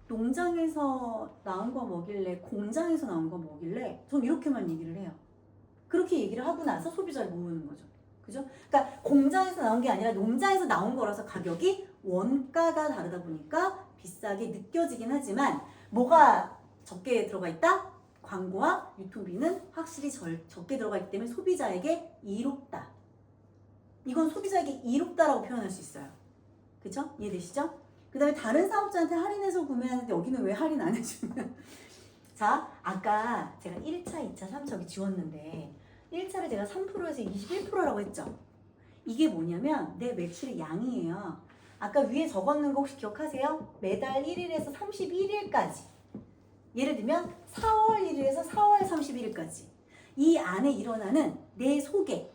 농장에서 나온 거 먹일래, 공장에서 나온 거 먹일래, 전 이렇게만 얘기를 해요. 그렇게 얘기를 하고 나서 소비자를 모으는 거죠. 그죠? 그러니까 공장에서 나온 게 아니라 농장에서 나온 거라서 가격이 원가가 다르다 보니까 비싸게 느껴지긴 하지만, 뭐가 적게 들어가 있다? 광고와 유통비는 확실히 적게 들어가 있기 때문에 소비자에게 이롭다. 이건 소비자에게 이롭다라고 표현할 수 있어요. 그쵸? 이해되시죠? 그 다음에 다른 사업자한테 할인해서 구매하는데 여기는 왜 할인 안 해주면? 자, 아까 제가 1차, 2차, 3차 여기 지웠는데 1차를 제가 3%에서 21%라고 했죠? 이게 뭐냐면 내 매출의 양이에요. 아까 위에 적었는 거 혹시 기억하세요? 매달 1일에서 31일까지. 예를 들면 4월 1일에서 4월 31일까지. 이 안에 일어나는 내 소개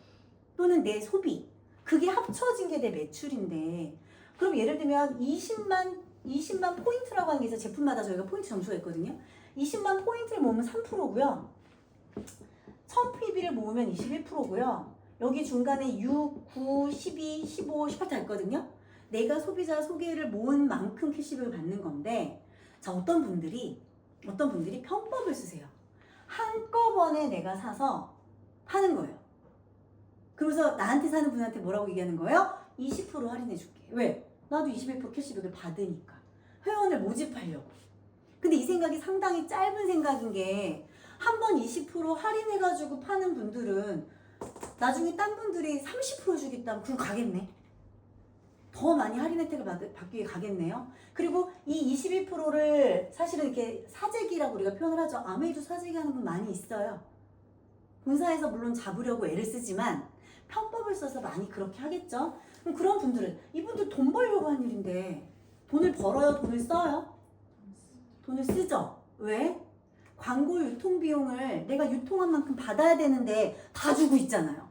또는 내 소비, 그게 합쳐진 게 내 매출인데, 그럼 예를 들면 20만 포인트라고 하는 게 있어요. 제품마다 저희가 포인트 점수가 있거든요. 20만 포인트를 모으면 3%고요. 1000PB를 모으면 21%고요. 여기 중간에 6, 9, 12, 15, 18 다 있거든요. 내가 소비자 소개를 모은 만큼 캐시백을 받는 건데, 자, 어떤 분들이 편법을 쓰세요. 한꺼번에 내가 사서 파는 거예요. 그래서 나한테 사는 분한테 뭐라고 얘기하는 거예요? 20% 할인해 줄게. 왜? 나도 21% 캐시백을 받으니까. 회원을 모집하려고. 근데 이 생각이 상당히 짧은 생각인 게, 한 번 20% 할인해가지고 파는 분들은 나중에 딴 분들이 30% 주겠다면 그럼 가겠네. 더 많이 할인 혜택을 받기 위해 가겠네요. 그리고 이 21%를 사실은 이렇게 사재기라고 우리가 표현을 하죠. 아메이도 사재기 하는 분 많이 있어요. 본사에서 물론 잡으려고 애를 쓰지만 편법을 써서 많이 그렇게 하겠죠. 그럼 그런 분들은 이분들 돈 벌려고 한 일인데 돈을 벌어요? 돈을 써요? 돈을 쓰죠. 왜? 광고 유통 비용을 내가 유통한 만큼 받아야 되는데 다 주고 있잖아요.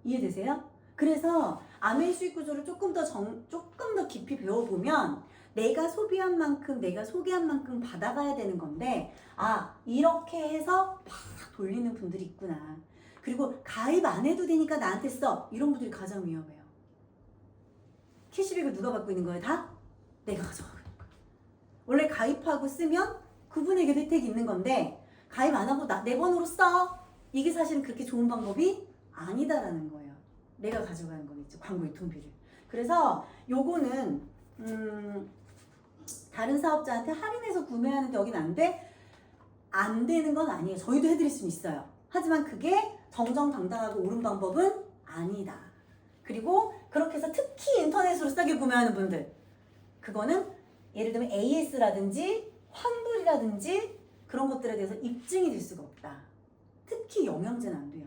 이해되세요? 그래서 아메이 수익 구조를 조금 더 깊이 배워보면 내가 소비한 만큼, 내가 소개한 만큼 받아가야 되는 건데, 아, 이렇게 해서 막 돌리는 분들이 있구나. 그리고 가입 안 해도 되니까 나한테 써. 이런 분들이 가장 위험해요. 캐시백을 누가 받고 있는 거예요? 다? 내가 가져가고 있는 거예요. 원래 가입하고 쓰면 그분에게도 혜택이 있는 건데, 가입 안 하고 내 번호로 써. 이게 사실은 그렇게 좋은 방법이 아니다라는 거예요. 내가 가져가는 거겠죠. 광고 유통비를. 그래서 요거는 다른 사업자한테 할인해서 구매하는데 여긴 안 돼? 안 되는 건 아니에요. 저희도 해드릴 수는 있어요. 하지만 그게 정정당당하고 옳은 방법은 아니다. 그리고 그렇게 해서 특히 인터넷으로 싸게 구매하는 분들, 그거는 예를 들면 AS라든지 환불이라든지 그런 것들에 대해서 입증이 될 수가 없다. 특히 영양제는 안 돼요.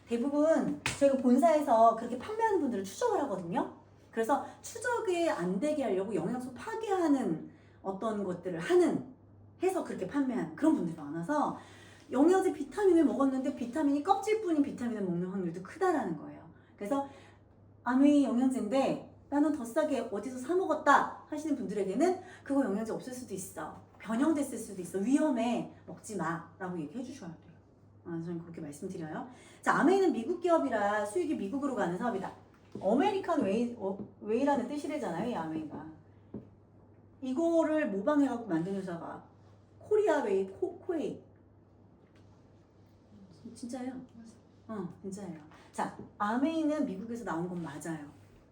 대부분 저희가 본사에서 그렇게 판매하는 분들을 추적을 하거든요. 그래서 추적이 안 되게 하려고 영양소 파괴하는 어떤 것들을 해서 그렇게 판매하는 그런 분들이 많아서 영양제 비타민을 먹었는데 비타민이 껍질뿐인 비타민을 먹는 확률도 크다라는 거예요. 그래서 아메이 영양제인데 나는 더 싸게 어디서 사 먹었다 하시는 분들에게는 그거 영양제 없을 수도 있어. 변형됐을 수도 있어. 위험해. 먹지 마. 라고 얘기해 주셔야 돼요. 저는 그렇게 말씀드려요. 자, 아메이는 미국 기업이라 수익이 미국으로 가는 사업이다. 아메리칸 웨이라는 뜻이래잖아요, 이 아메이가. 이거를 모방해갖고 만든 회사가 코리아 웨이, 코웨이. 진짜예요. 진짜예요. 자, 아메이는 미국에서 나온 건 맞아요.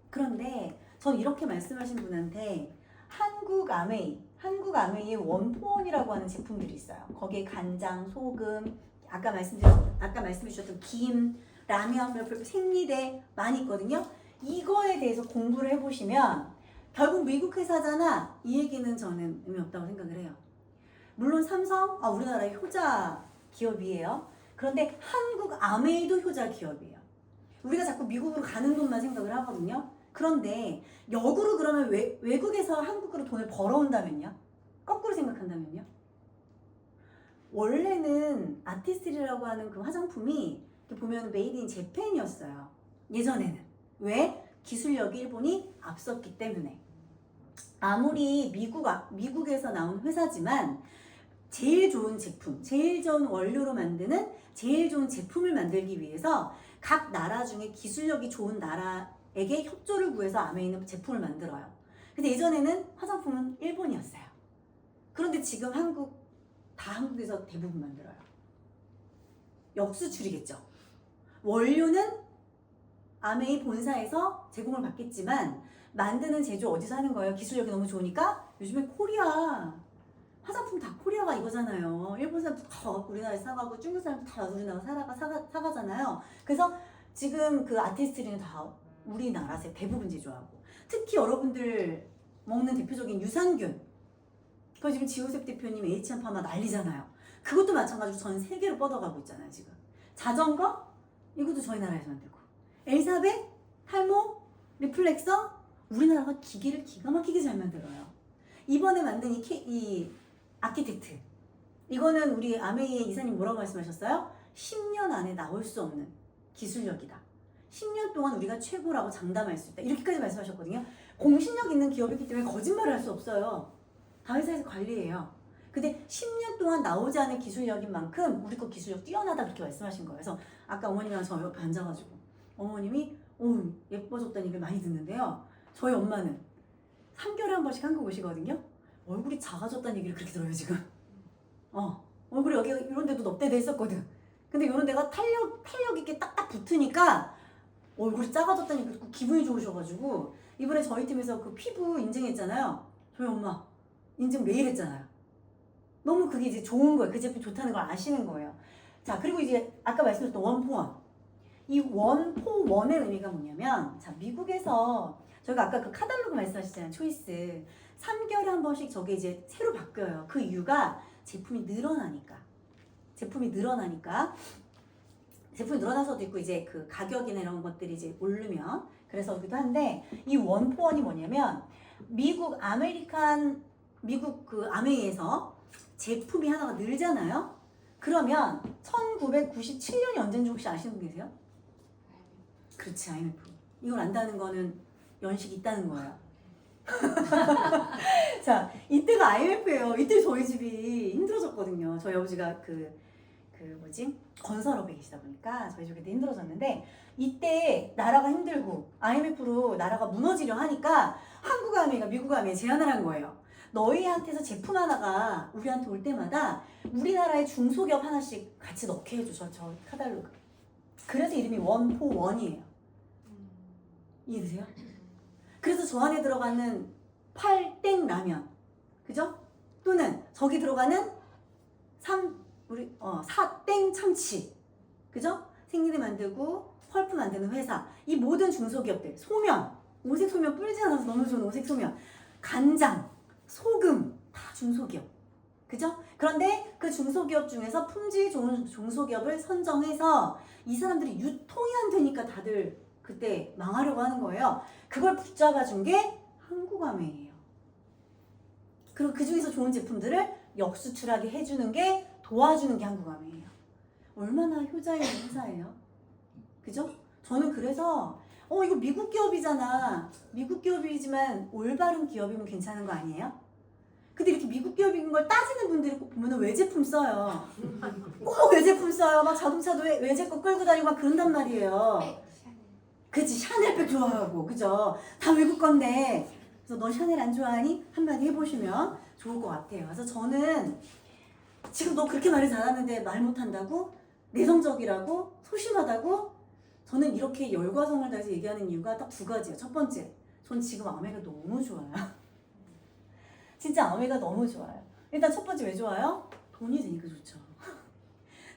그런데 전 이렇게 말씀하신 분한테 한국 아메이의 원포원이라고 하는 제품들이 있어요. 거기에 간장, 소금, 아까 말씀해 주셨던 김, 라면, 생리대 많이 있거든요. 이거에 대해서 공부를 해보시면 결국 미국 회사잖아. 이 얘기는 저는 의미 없다고 생각을 해요. 물론 삼성, 우리나라의 효자 기업이에요. 그런데 한국 아메이도 효자 기업이에요. 우리가 자꾸 미국으로 가는 돈만 생각을 하거든요. 그런데 역으로 그러면 외국에서 한국으로 돈을 벌어온다면요? 거꾸로 생각한다면요? 원래는 아티스트리라고 하는 그 화장품이 보면 메이드 인 재팬이었어요. 예전에는. 왜? 기술력이 일본이 앞섰기 때문에. 아무리 미국에서 나온 회사지만 제일 좋은 제품, 제일 좋은 원료로 만드는 제일 좋은 제품을 만들기 위해서 각 나라 중에 기술력이 좋은 나라에게 협조를 구해서 아메이는 제품을 만들어요. 근데 예전에는 화장품은 일본이었어요. 그런데 지금 다 한국에서 대부분 만들어요. 역수출이겠죠. 원료는 아메이 본사에서 제공을 받겠지만 만드는 제조 어디서 하는 거예요? 기술력이 너무 좋으니까 요즘에 코리아 화장품 다 코리아가 이거잖아요. 일본 사람도 다 우리나라에 사가고 중국 사람도 다 우리나라 사가잖아요. 그래서 지금 그 아티스트리는 다 우리나라에서 대부분 제조하고 특히 여러분들 먹는 대표적인 유산균 그거 지금 지호셉 대표님 H&파마 난리잖아요. 그것도 마찬가지로 전 세계로 뻗어가고 있잖아요. 지금 자전거 이것도 저희 나라에서 만들고 엘사벳, 탈모, 리플렉서 우리나라가 기계를 기가 막히게 잘 만들어요. 이번에 만든 이 아키텍트 이거는 우리 아메이의 이사님 뭐라고 말씀하셨어요? 10년 안에 나올 수 없는 기술력이다. 10년 동안 우리가 최고라고 장담할 수 있다. 이렇게까지 말씀하셨거든요. 공신력 있는 기업이기 때문에 거짓말을 할 수 없어요. 다 회사에서 관리해요. 근데 10년 동안 나오지 않은 기술력인 만큼 우리 거 기술력 뛰어나다 그렇게 말씀하신 거예요. 그래서 아까 어머님이랑 저 옆에 앉아가지고 어머님이 예뻐졌다는 얘기를 많이 듣는데요. 저희 엄마는 3개월에 한 번씩 한국 오시거든요. 얼굴이 작아졌다는 얘기를 그렇게 들어요 지금. 얼굴이 여기 이런 데도 넙대대 했었거든. 근데 이런 데가 탄력 있게 딱딱 붙으니까 얼굴이 작아졌다는 얘기 듣고 기분이 좋으셔가지고 이번에 저희 팀에서 그 피부 인증했잖아요. 저희 엄마 인증 매일 했잖아요. 너무 그게 이제 좋은 거예요. 그 제품 좋다는 걸 아시는 거예요. 자, 그리고 이제 아까 말씀드렸던 원포원. 이 원포원의 의미가 뭐냐면, 자, 미국에서 저희가 아까 그 카탈로그 말씀하셨잖아요. 초이스. 3개월에 한 번씩 저게 이제 새로 바뀌어요. 그 이유가 제품이 늘어나니까. 제품이 늘어나서도 있고 이제 그 가격이나 이런 것들이 이제 오르면 그래서 그기도 한데 이 원포원이 뭐냐면 미국 그 아메이에서 제품이 하나가 늘잖아요. 그러면 1997년이 언제인지 혹시 아시는 분 계세요? 그렇지, IMF. 이걸 안다는 거는 연식이 있다는 거예요. 자, 이때가 IMF예요. 이때 저희 집이 힘들어졌거든요. 저희 아버지가 건설업에 계시다 보니까 저희 집이 그때 힘들어졌는데 이때 나라가 힘들고 IMF로 나라가 무너지려 하니까 한국 아메이가 미국 아메이에 제안을 한 거예요. 너희한테서 제품 하나가 우리한테 올 때마다 우리나라의 중소기업 하나씩 같이 넣게 해줘, 저 카탈로그. 그래서 이름이 원포원이에요. 이해되세요? 그래서 저 안에 들어가는 팔땡 라면, 그죠? 또는 저기 들어가는 사땡 참치, 그죠? 생리대 만들고 펄프 만드는 회사, 이 모든 중소기업들, 소면, 오색 소면 뿌리지 않아서 너무 좋은 오색 소면, 간장, 소금, 다 중소기업, 그죠? 그런데 그 중소기업 중에서 품질 좋은 중소기업을 선정해서 이 사람들이 유통이 안 되니까 다들 그때 망하려고 하는 거예요. 그걸 붙잡아 준 게 한국아메이예요. 그리고 그 중에서 좋은 제품들을 역수출하게 해주는 게 도와주는 게 한국아메이예요. 얼마나 효자 있는 회사예요. 그죠? 저는 그래서 이거 미국 기업이잖아. 미국 기업이지만 올바른 기업이면 괜찮은 거 아니에요? 근데 이렇게 미국 기업인 걸 따지는 분들이 꼭 보면 외제품 써요. 꼭 외제품 써요. 막 자동차도 외제 거 끌고 다니고 막 그런단 말이에요. 그치, 샤넬백 좋아하고, 그죠? 다 외국 건데. 그래서 너 샤넬 안 좋아하니? 한마디 해보시면 좋을 것 같아요. 그래서 저는 지금 너 그렇게 말을 잘하는데 말 못한다고? 내성적이라고? 소심하다고? 저는 이렇게 열과성을 다해서 얘기하는 이유가 딱 두 가지예요. 첫 번째, 전 지금 아메가 너무 좋아요. 진짜 아메가 너무 좋아요. 일단 첫 번째 왜 좋아요? 돈이 되니까 좋죠.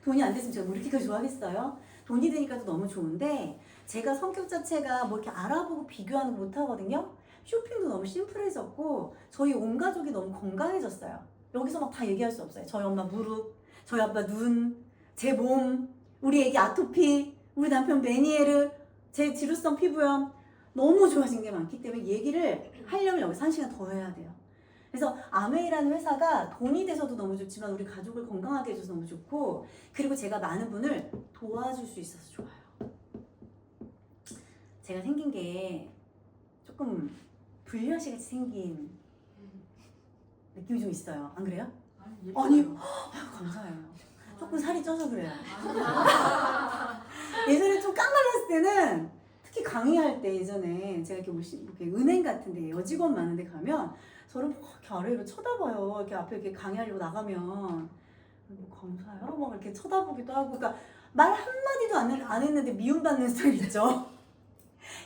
돈이 안 됐으면 제가 뭐 이렇게까지 좋아하겠어요? 돈이 되니까도 너무 좋은데 제가 성격 자체가 뭐 이렇게 알아보고 비교하는 거 못하거든요. 쇼핑도 너무 심플해졌고 저희 온 가족이 너무 건강해졌어요. 여기서 막 다 얘기할 수 없어요. 저희 엄마 무릎, 저희 아빠 눈, 제 몸, 우리 애기 아토피, 우리 남편 메니에르, 제 지루성 피부염 너무 좋아진 게 많기 때문에 얘기를 하려면 여기서 1시간 더 해야 돼요. 그래서 아메이라는 회사가 돈이 돼서도 너무 좋지만 우리 가족을 건강하게 해줘서 너무 좋고 그리고 제가 많은 분을 도와줄 수 있어서 좋아요. 제가 생긴 게 조금 불려시 같이 생긴 느낌이 좀 있어요. 안 그래요? 아니, 감사해요. 조금 살이 쪄서 그래요. 예전에 좀 깡말랐을 때는 특히 강의할 때 예전에 제가 이렇게 은행 같은데 여직원 많은데 가면 저를 막 이렇게 아래로 쳐다봐요. 이렇게 앞에 이렇게 강의하려고 나가면 뭐 감사해요? 막 이렇게 쳐다보기도 하고 그러니까 말 한마디도 안 했는데 미움받는 스타일 있죠?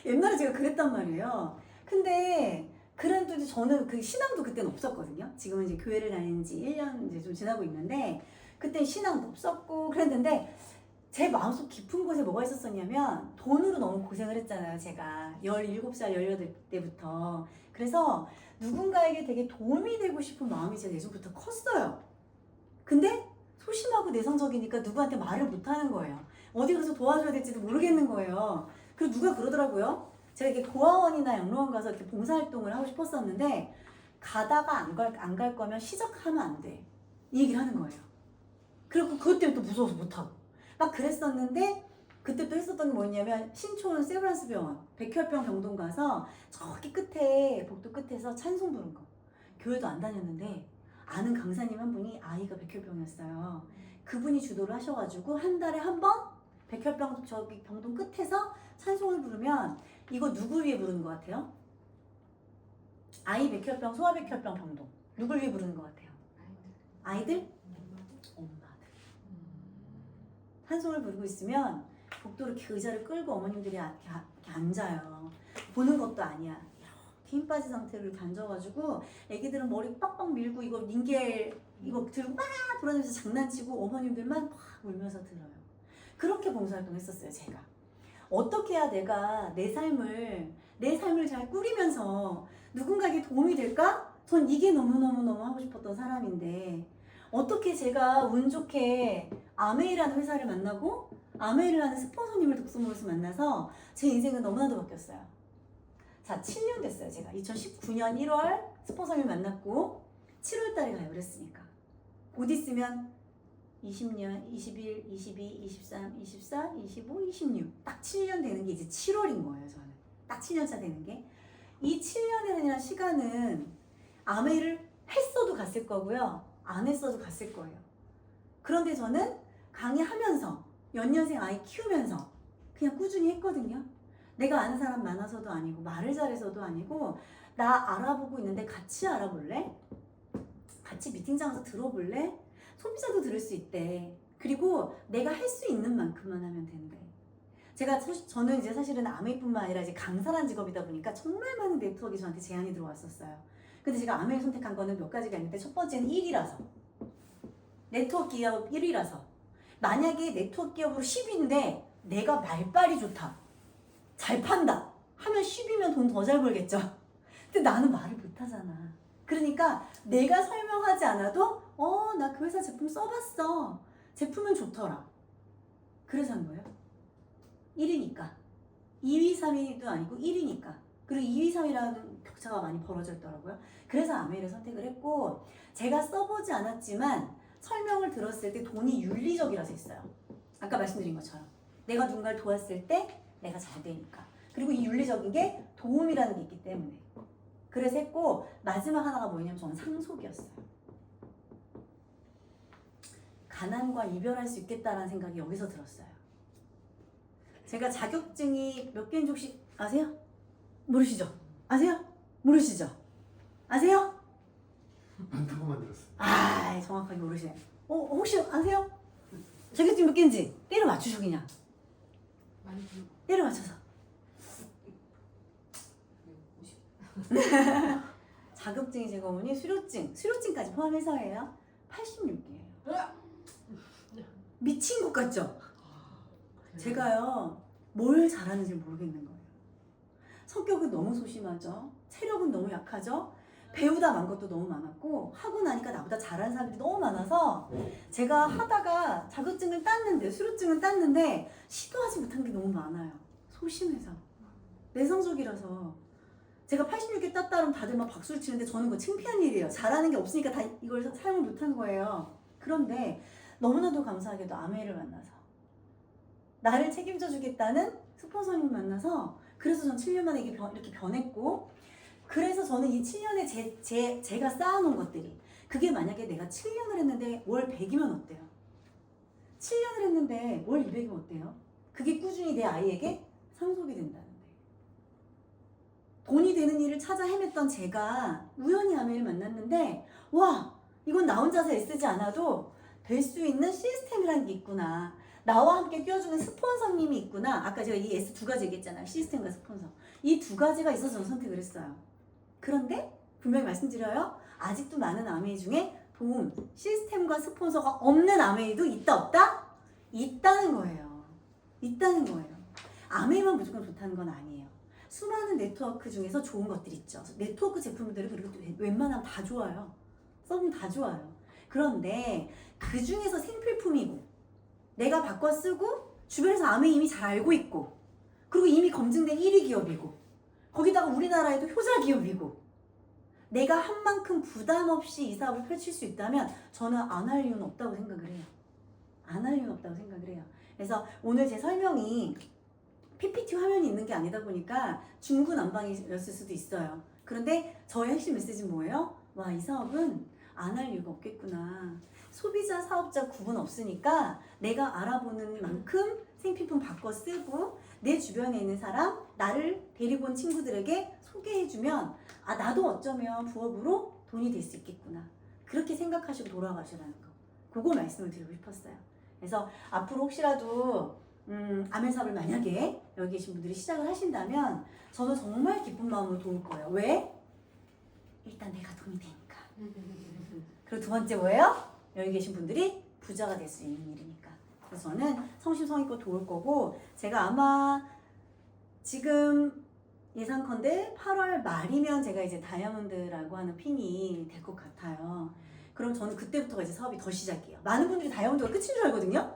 옛날에 제가 그랬단 말이에요. 근데 그래도 저는 그 신앙도 그때는 없었거든요. 지금은 이제 교회를 다니는 지 1년 이제 좀 지나고 있는데 그때 신앙도 없었고 그랬는데 제 마음속 깊은 곳에 뭐가 있었었냐면 돈으로 너무 고생을 했잖아요. 제가 17살, 18때부터. 그래서 누군가에게 되게 도움이 되고 싶은 마음이 제 예전부터 컸어요. 근데 소심하고 내성적이니까 누구한테 말을 못하는 거예요. 어디 가서 도와줘야 될지도 모르겠는 거예요. 그리고 누가 그러더라고요. 제가 이렇게 고아원이나 양로원 가서 이렇게 봉사활동을 하고 싶었었는데 가다가 안 갈 거면 시작하면 안 돼. 이 얘기를 하는 거예요. 그리고 그것 때문에 또 무서워서 못하고 막 그랬었는데 그때 또 했었던 게 뭐냐면 신촌 세브란스 병원 백혈병 병동 가서 저기 끝에 복도 끝에서 찬송 부른 거. 교회도 안 다녔는데 아는 강사님 한 분이 아이가 백혈병이었어요. 그분이 주도를 하셔가지고 한 달에 한 번 백혈병 저기 병동 끝에서 찬송을 부르면 이거 누구 위해 부르는 것 같아요? 아이 백혈병, 소아 백혈병 병동 누굴 위해 부르는 것 같아요? 아이들? 엄마들. 찬송을 부르고 있으면 복도로 이렇게 의자를 끌고 어머님들이 이렇게 앉아요. 보는 것도 아니야. 이렇게 힘 빠진 상태로 이렇게 앉아가지고 애기들은 머리 빡빡 밀고 이거 닌겔 이거 들고 막 돌아다니면서 장난치고 어머님들만 막 울면서 들어요. 그렇게 봉사활동 했었어요. 제가 어떻게 해야 내가 내 삶을 잘 꾸리면서 누군가에게 도움이 될까? 전 이게 너무너무 하고 싶었던 사람인데 어떻게 제가 운 좋게 아메이라는 회사를 만나고 아메이를 하는 스폰서님을 독서모에서 만나서 제 인생은 너무나도 바뀌었어요. 자, 7년 됐어요. 제가 2019년 1월 스폰서님을 만났고 7월 달에 가입을 했으니까 곧 있으면 20년, 21, 22, 23, 24, 25, 26 딱 7년 되는 게 이제 7월인 거예요. 저는 딱 7년차 되는 게 이 7년이라는 시간은 아메이를 했어도 갔을 거고요. 안 했어도 갔을 거예요. 그런데 저는 강의하면서 연년생 아이 키우면서 그냥 꾸준히 했거든요. 내가 아는 사람 많아서도 아니고 말을 잘해서도 아니고 나 알아보고 있는데 같이 알아볼래? 같이 미팅장 가서 들어볼래? 소비자도 들을 수 있대. 그리고 내가 할 수 있는 만큼만 하면 된대. 저는 이제 사실은 아메이뿐만 아니라 이제 강사란 직업이다 보니까 정말 많은 네트워크가 저한테 제안이 들어왔었어요. 근데 제가 아메이를 선택한 거는 몇 가지가 있는데 첫 번째는 1이라서 네트워크 기업 1위라서 만약에 네트워크 기업으로 10인데 내가 말빨이 좋다 잘 판다 하면 10이면 돈 더 잘 벌겠죠. 근데 나는 말을 못하잖아. 그러니까 내가 설명하지 않아도 나 그 회사 제품 써봤어. 제품은 좋더라. 그래서 한 거예요. 1위니까. 2위, 3위도 아니고 1위니까. 그리고 2위, 3위라는 격차가 많이 벌어져 있더라고요. 그래서 아메이를 선택을 했고 제가 써보지 않았지만 설명을 들었을 때 돈이 윤리적이라서 했어요. 아까 말씀드린 것처럼 내가 누군가를 도왔을 때 내가 잘 되니까. 그리고 이 윤리적인 게 도움이라는 게 있기 때문에 그래서 했고 마지막 하나가 뭐냐면 저는 상속이었어요. 가난과 이별할 수 있겠다라는 생각이 여기서 들었어요. 제가 자격증이 몇 개인지 혹시 아세요? 모르시죠? 아세요? 모르시죠? 아세요? 그것만 들었어요. 아, 정확하게 모르시네. 혹시 아세요? 자격증 몇 개인지 때려 맞추셔 그냥. 많이 좀 때려 맞춰서. 50. 자격증이 제가 어머니 수료증까지 포함해서예요. 86개예요. 미친 것 같죠? 제가요 뭘 잘하는지 모르겠는 거예요. 성격은 너무 소심하죠. 체력은 너무 약하죠. 배우다 만 것도 너무 많았고 하고 나니까 나보다 잘하는 사람들이 너무 많아서 제가 하다가 자격증을 땄는데 수료증을 땄는데 시도하지 못한 게 너무 많아요. 소심해서 내성적이라서 제가 86개 땄다 그러면 다들 막 박수를 치는데 저는 그거 창피한 일이에요. 잘하는 게 없으니까 다 이걸 사용을 못한 거예요. 그런데 너무나도 감사하게도 아메이를 만나서 나를 책임져 주겠다는 스폰서님을 만나서 그래서 전 7년 만에 이렇게 변했고 그래서 저는 이 7년에 제가 쌓아놓은 것들이 그게 만약에 내가 7년을 했는데 월 100이면 어때요? 7년을 했는데 월 200이면 어때요? 그게 꾸준히 내 아이에게 상속이 된다는데 돈이 되는 일을 찾아 헤맸던 제가 우연히 아메이를 만났는데 와 이건 나 혼자서 애쓰지 않아도 될 수 있는 시스템이라는 게 있구나. 나와 함께 끼워주는 스폰서님이 있구나. 아까 제가 이 S 두 가지 얘기했잖아요. 시스템과 스폰서. 이 두 가지가 있어서 저는 선택을 했어요. 그런데 분명히 말씀드려요. 아직도 많은 아메이 중에 도움, 시스템과 스폰서가 없는 아메이도 있다 없다? 있다는 거예요. 있다는 거예요. 아메이만 무조건 좋다는 건 아니에요. 수많은 네트워크 중에서 좋은 것들이 있죠. 네트워크 제품들은 그리고 웬만하면 다 좋아요. 써보면 다 좋아요. 그런데 그 중에서 생필품이고 내가 바꿔 쓰고 주변에서 아메이 이미 잘 알고 있고 그리고 이미 검증된 1위 기업이고 거기다가 우리나라에도 효자 기업이고 내가 한 만큼 부담 없이 이 사업을 펼칠 수 있다면 저는 안 할 이유는 없다고 생각을 해요. 안 할 이유는 없다고 생각을 해요. 그래서 오늘 제 설명이 PPT 화면이 있는 게 아니다 보니까 중구난방이었을 수도 있어요. 그런데 저의 핵심 메시지는 뭐예요? 와, 이 사업은 안 할 이유가 없겠구나. 소비자, 사업자 구분 없으니까 내가 알아보는 만큼 생필품 바꿔 쓰고 내 주변에 있는 사람, 나를 데리고 온 친구들에게 소개해주면 아 나도 어쩌면 부업으로 돈이 될 수 있겠구나. 그렇게 생각하시고 돌아가시라는 거. 그거 말씀을 드리고 싶었어요. 그래서 앞으로 혹시라도 아멘 사업을 만약에 여기 계신 분들이 시작을 하신다면 저는 정말 기쁜 마음으로 도울 거예요. 왜? 일단 내가 돈이 되니까. 그리고 두 번째 뭐예요? 여기 계신 분들이 부자가 될 수 있는 일이니까. 그래서 저는 성심성의껏 도울 거고 제가 아마 지금 예상컨대 8월 말이면 제가 이제 다이아몬드라고 하는 핀이 될 것 같아요. 그럼 저는 그때부터가 이제 사업이 더 시작이에요. 많은 분들이 다이아몬드가 끝인 줄 알거든요.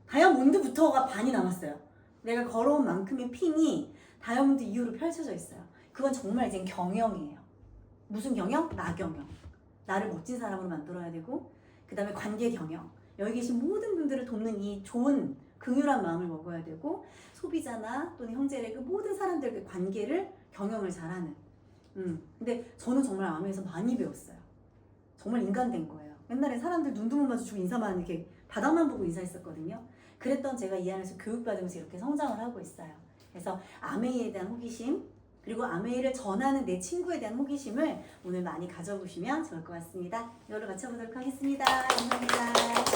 다이아몬드부터가 반이 남았어요. 내가 걸어온 만큼의 핀이 다이아몬드 이후로 펼쳐져 있어요. 그건 정말 이제 경영이에요. 무슨 경영? 나 경영. 나를 멋진 사람으로 만들어야 되고, 그 다음에 관계 경영. 여기 계신 모든 분들을 돕는 이 좋은 긍휼한 마음을 먹어야 되고, 소비자나 또는 형제를 그 모든 사람들과의 관계를 경영을 잘하는. 근데 저는 정말 아메에서 많이 배웠어요. 정말 인간 된 거예요. 옛날에 사람들 눈도 못 마주치고 인사만 이렇게 바닥만 보고 인사했었거든요. 그랬던 제가 이 안에서 교육받으면서 이렇게 성장을 하고 있어요. 그래서 아메이에 대한 호기심, 그리고 아메이를 전하는 내 친구에 대한 호기심을 오늘 많이 가져보시면 좋을 것 같습니다. 이걸로 마쳐보도록 하겠습니다. 감사합니다.